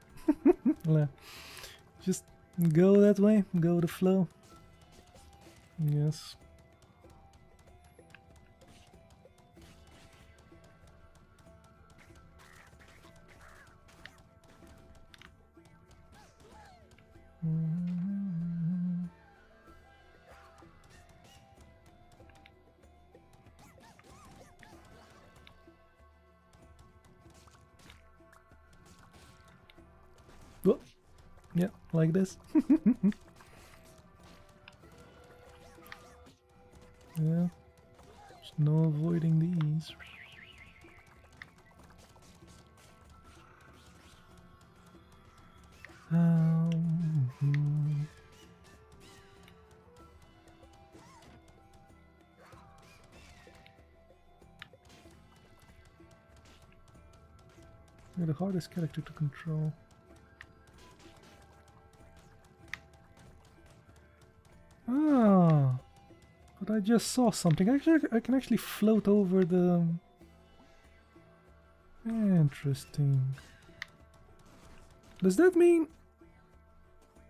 just go that way, go with the flow. Yes. Oh, yeah, like this. Yeah, there's no avoiding these. You're the hardest character to control. Ah, but I just saw something. Actually, I can actually float over the... Interesting. Does that mean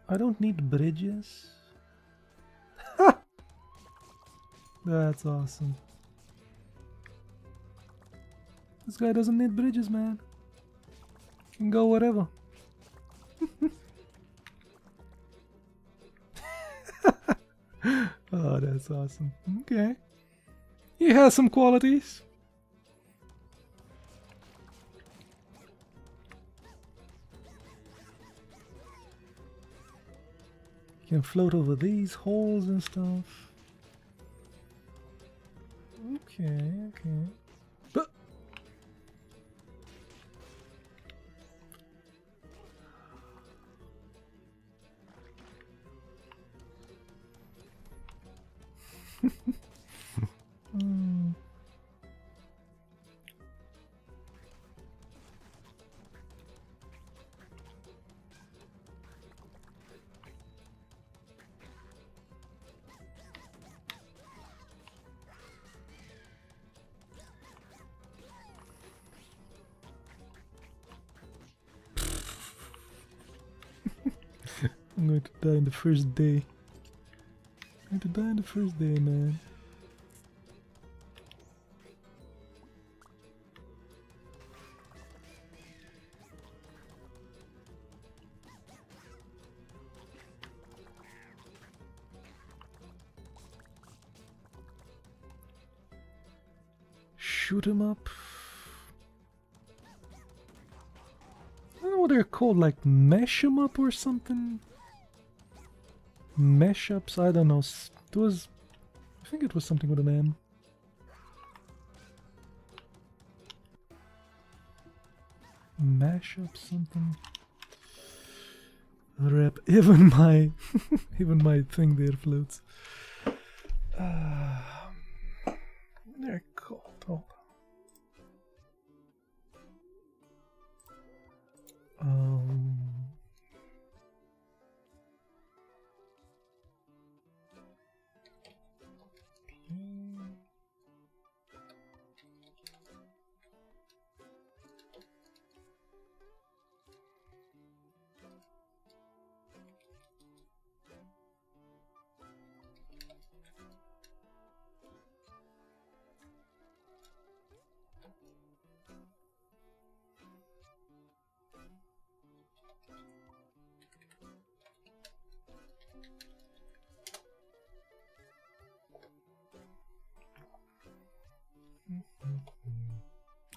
I don't need bridges? Ha! That's awesome. This guy doesn't need bridges, man. Can go wherever. Oh, that's awesome. Okay. He has some qualities. Can float over these holes and stuff. Okay, okay. But I'm going to die in the first day. I'm going to die in the first day, man. Shoot him up. I don't know what they're called, like mesh 'em up or something. Mesh ups, I don't know. It was, I think it was something with an M. Mash up something. Rep. Even my even my thing there floats. They're called. Hold on.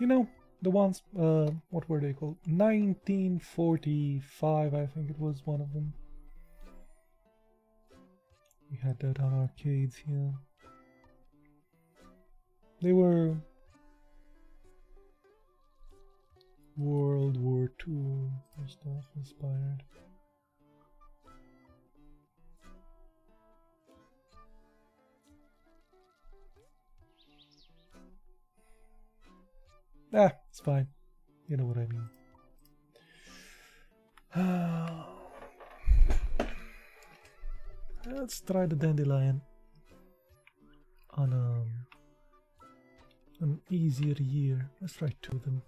You know, the ones, what were they called? 1945, I think it was one of them. We had that on arcades here. They were stuff inspired. Ah, it's fine. You know what I mean. Let's try the dandelion on an easier year. Let's try 2 of them.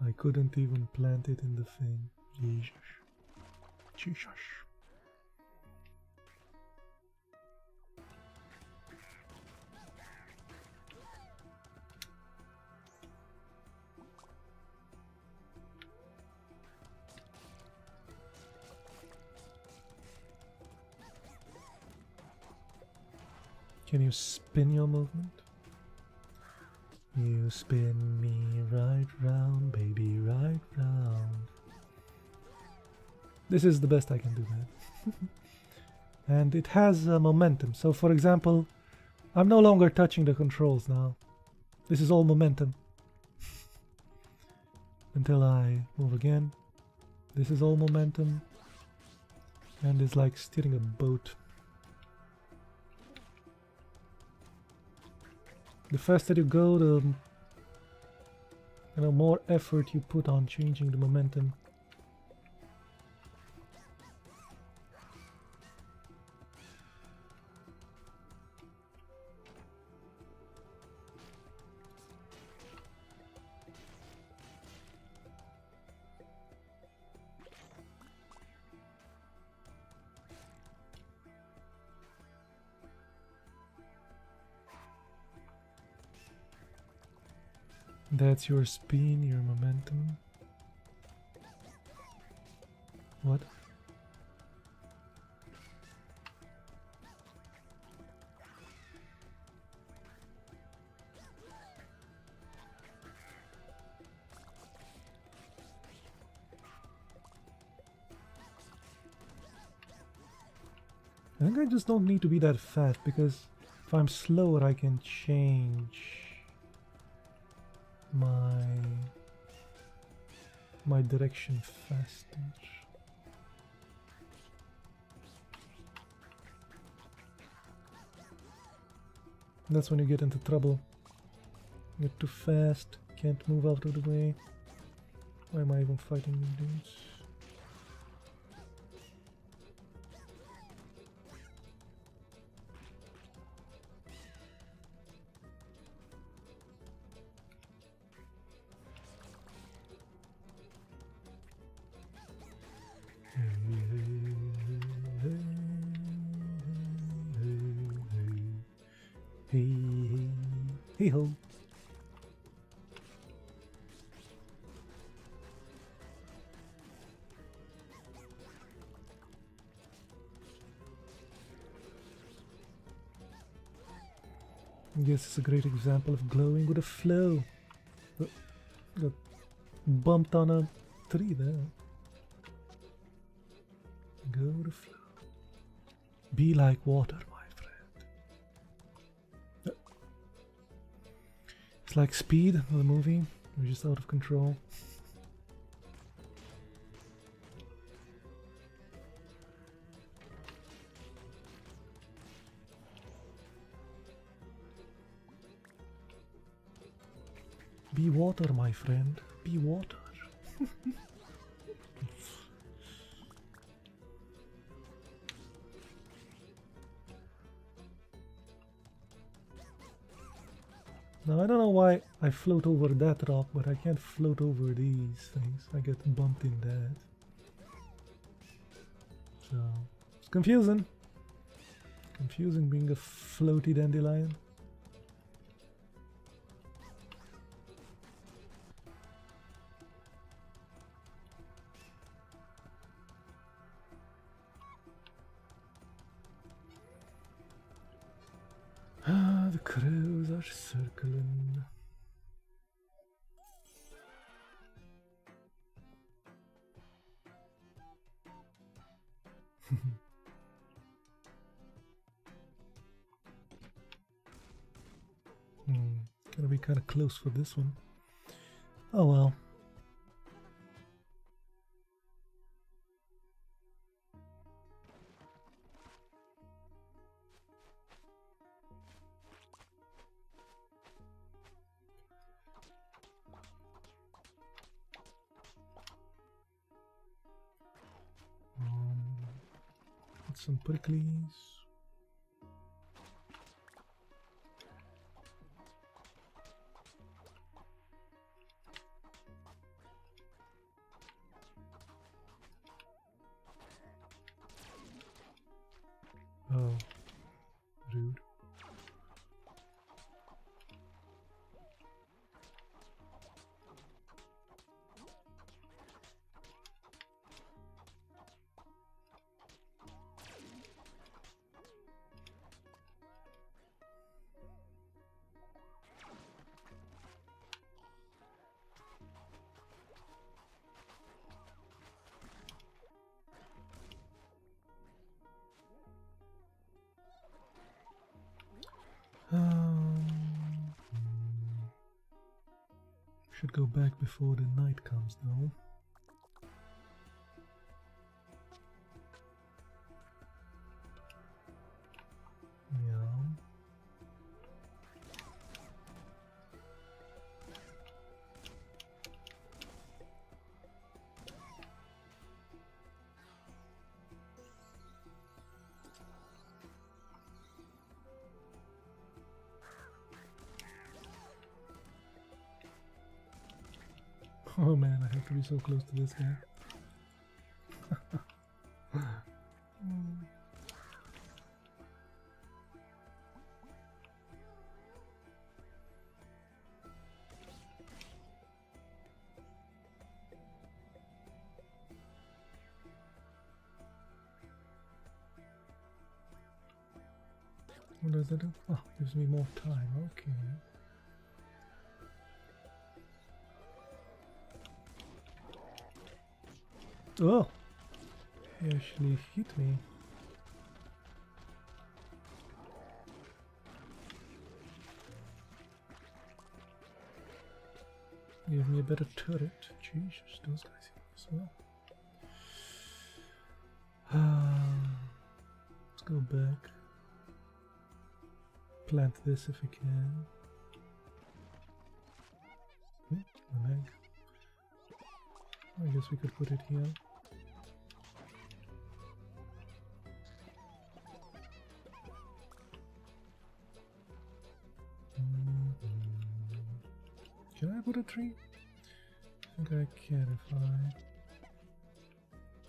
I couldn't even plant it in the thing. Jesus. Jesus. Can you spin your movement? You spin me right round, baby, right round. This is the best I can do, man. And it has momentum. So, for example, I'm no longer touching the controls now. This is all momentum. Until I move again. This is all momentum. And it's like steering a boat. The faster you go, the more effort you put on changing the momentum. That's your spin, your momentum. What? I think I just don't need to be that fast, because if I'm slower I can change my direction faster. That's when you get into trouble. You're too fast, can't move out of the way. Why am I even fighting these dudes? Hey ho. I guess it's a great example of glowing with a flow. Got bumped on a tree there. Go with the flow. Be like water, my friend. It's like Speed, the movie. We're just out of control. Be water, my friend. Be water. Now I don't know why I float over that rock, but I can't float over these things. I get bumped in that. So it's confusing. Confusing being a floaty dandelion. Ah, the crows are circling. Gonna be kind of close for this one. Oh well. Some pricklies. Oh, rude. Should go back before the night comes though. Yeah. Oh man, I have to be so close to this guy. What does that do? Oh, gives me more time, okay. Oh! He actually hit me. Give me a better turret. Jesus, those guys hit me as well. Let's go back. Plant this if we can. An egg. I guess we could put it here. Can I put a tree? I think I can if I...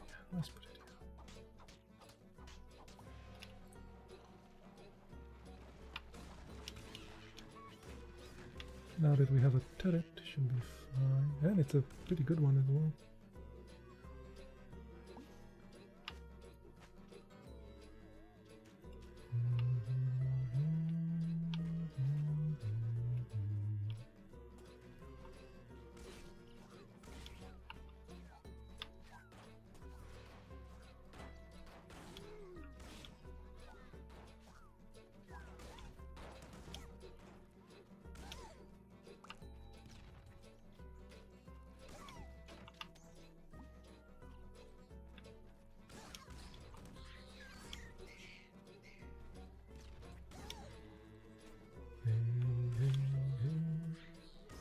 Yeah, let's put it here. Now that we have a turret, it should be fine. And it's a pretty good one as well.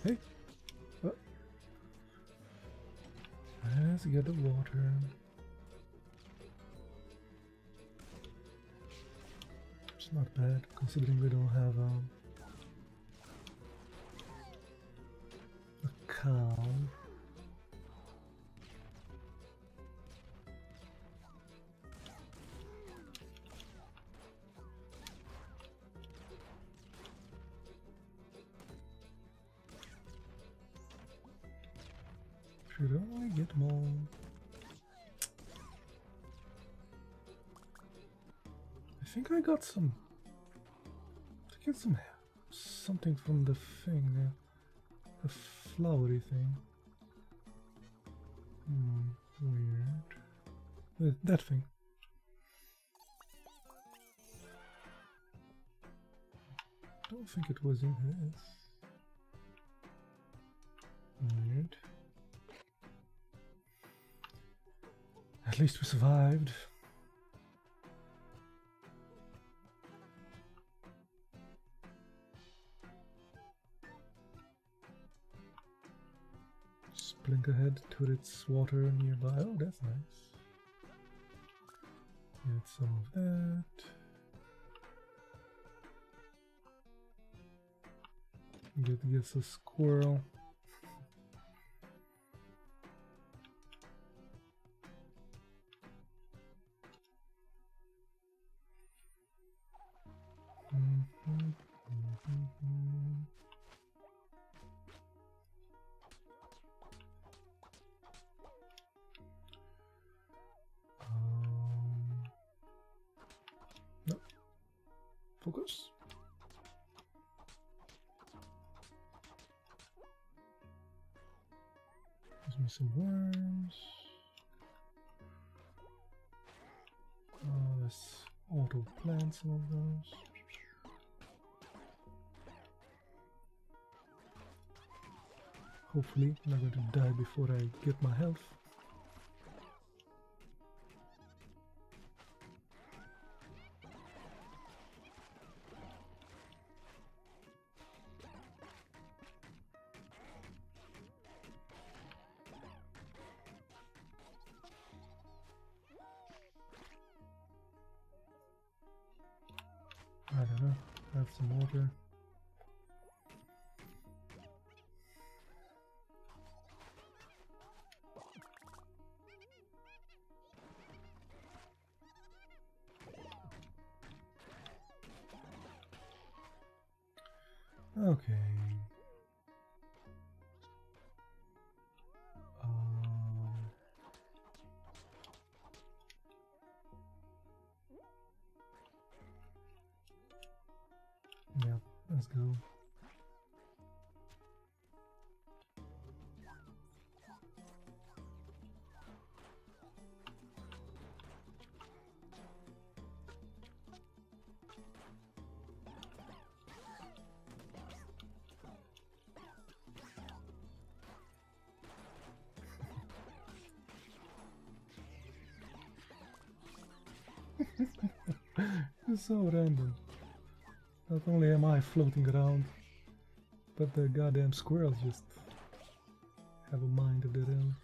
Hey! Oh. Let's get the water. It's not bad, considering we don't have a cow. Should only get more. I think I got some. To get something from the thing, the flowery thing. Weird. That thing. don't think it was in his. Weird. At least we survived. Splinkerhead turrets water nearby. Oh, that's nice. Get some of that. Gets a squirrel. No. Focus. Gives me some worms. Let's auto plant some of those. Hopefully, I'm not going to die before I get my health. I don't know, have some water. Okay. Yeah, let's go. It's so random. Not only am I floating around, but the goddamn squirrels just have a mind of their own.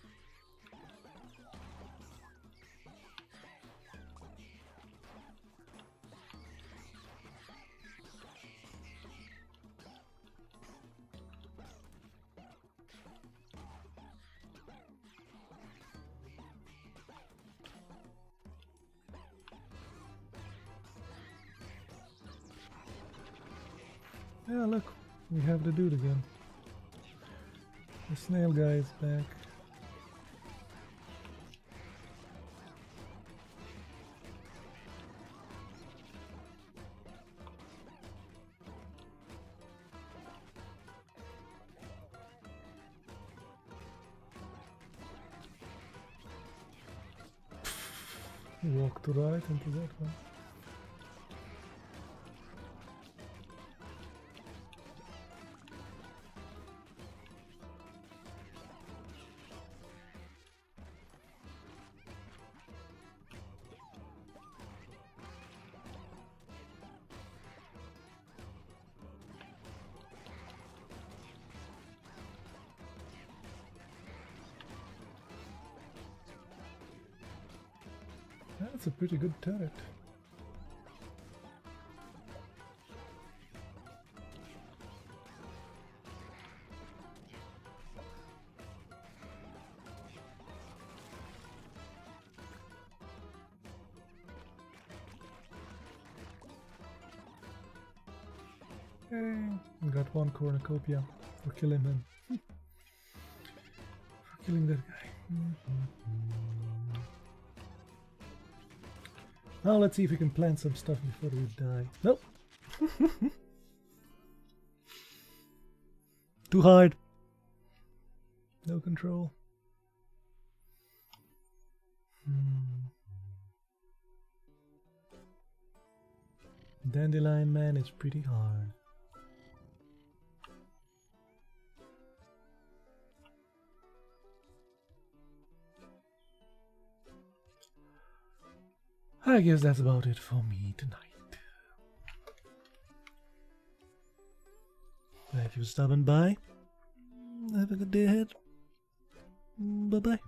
Yeah, look, we have the dude again. The snail guy is back. Walk to right into that one. That's a pretty good turret. Hey, we got one cornucopia for killing him. For killing that guy. Now let's see if we can plant some stuff before we die. Nope. Too hard. No control. Dandelion man is pretty hard. I guess that's about it for me tonight. Thank you for stopping by. Have a good day ahead. Bye-bye.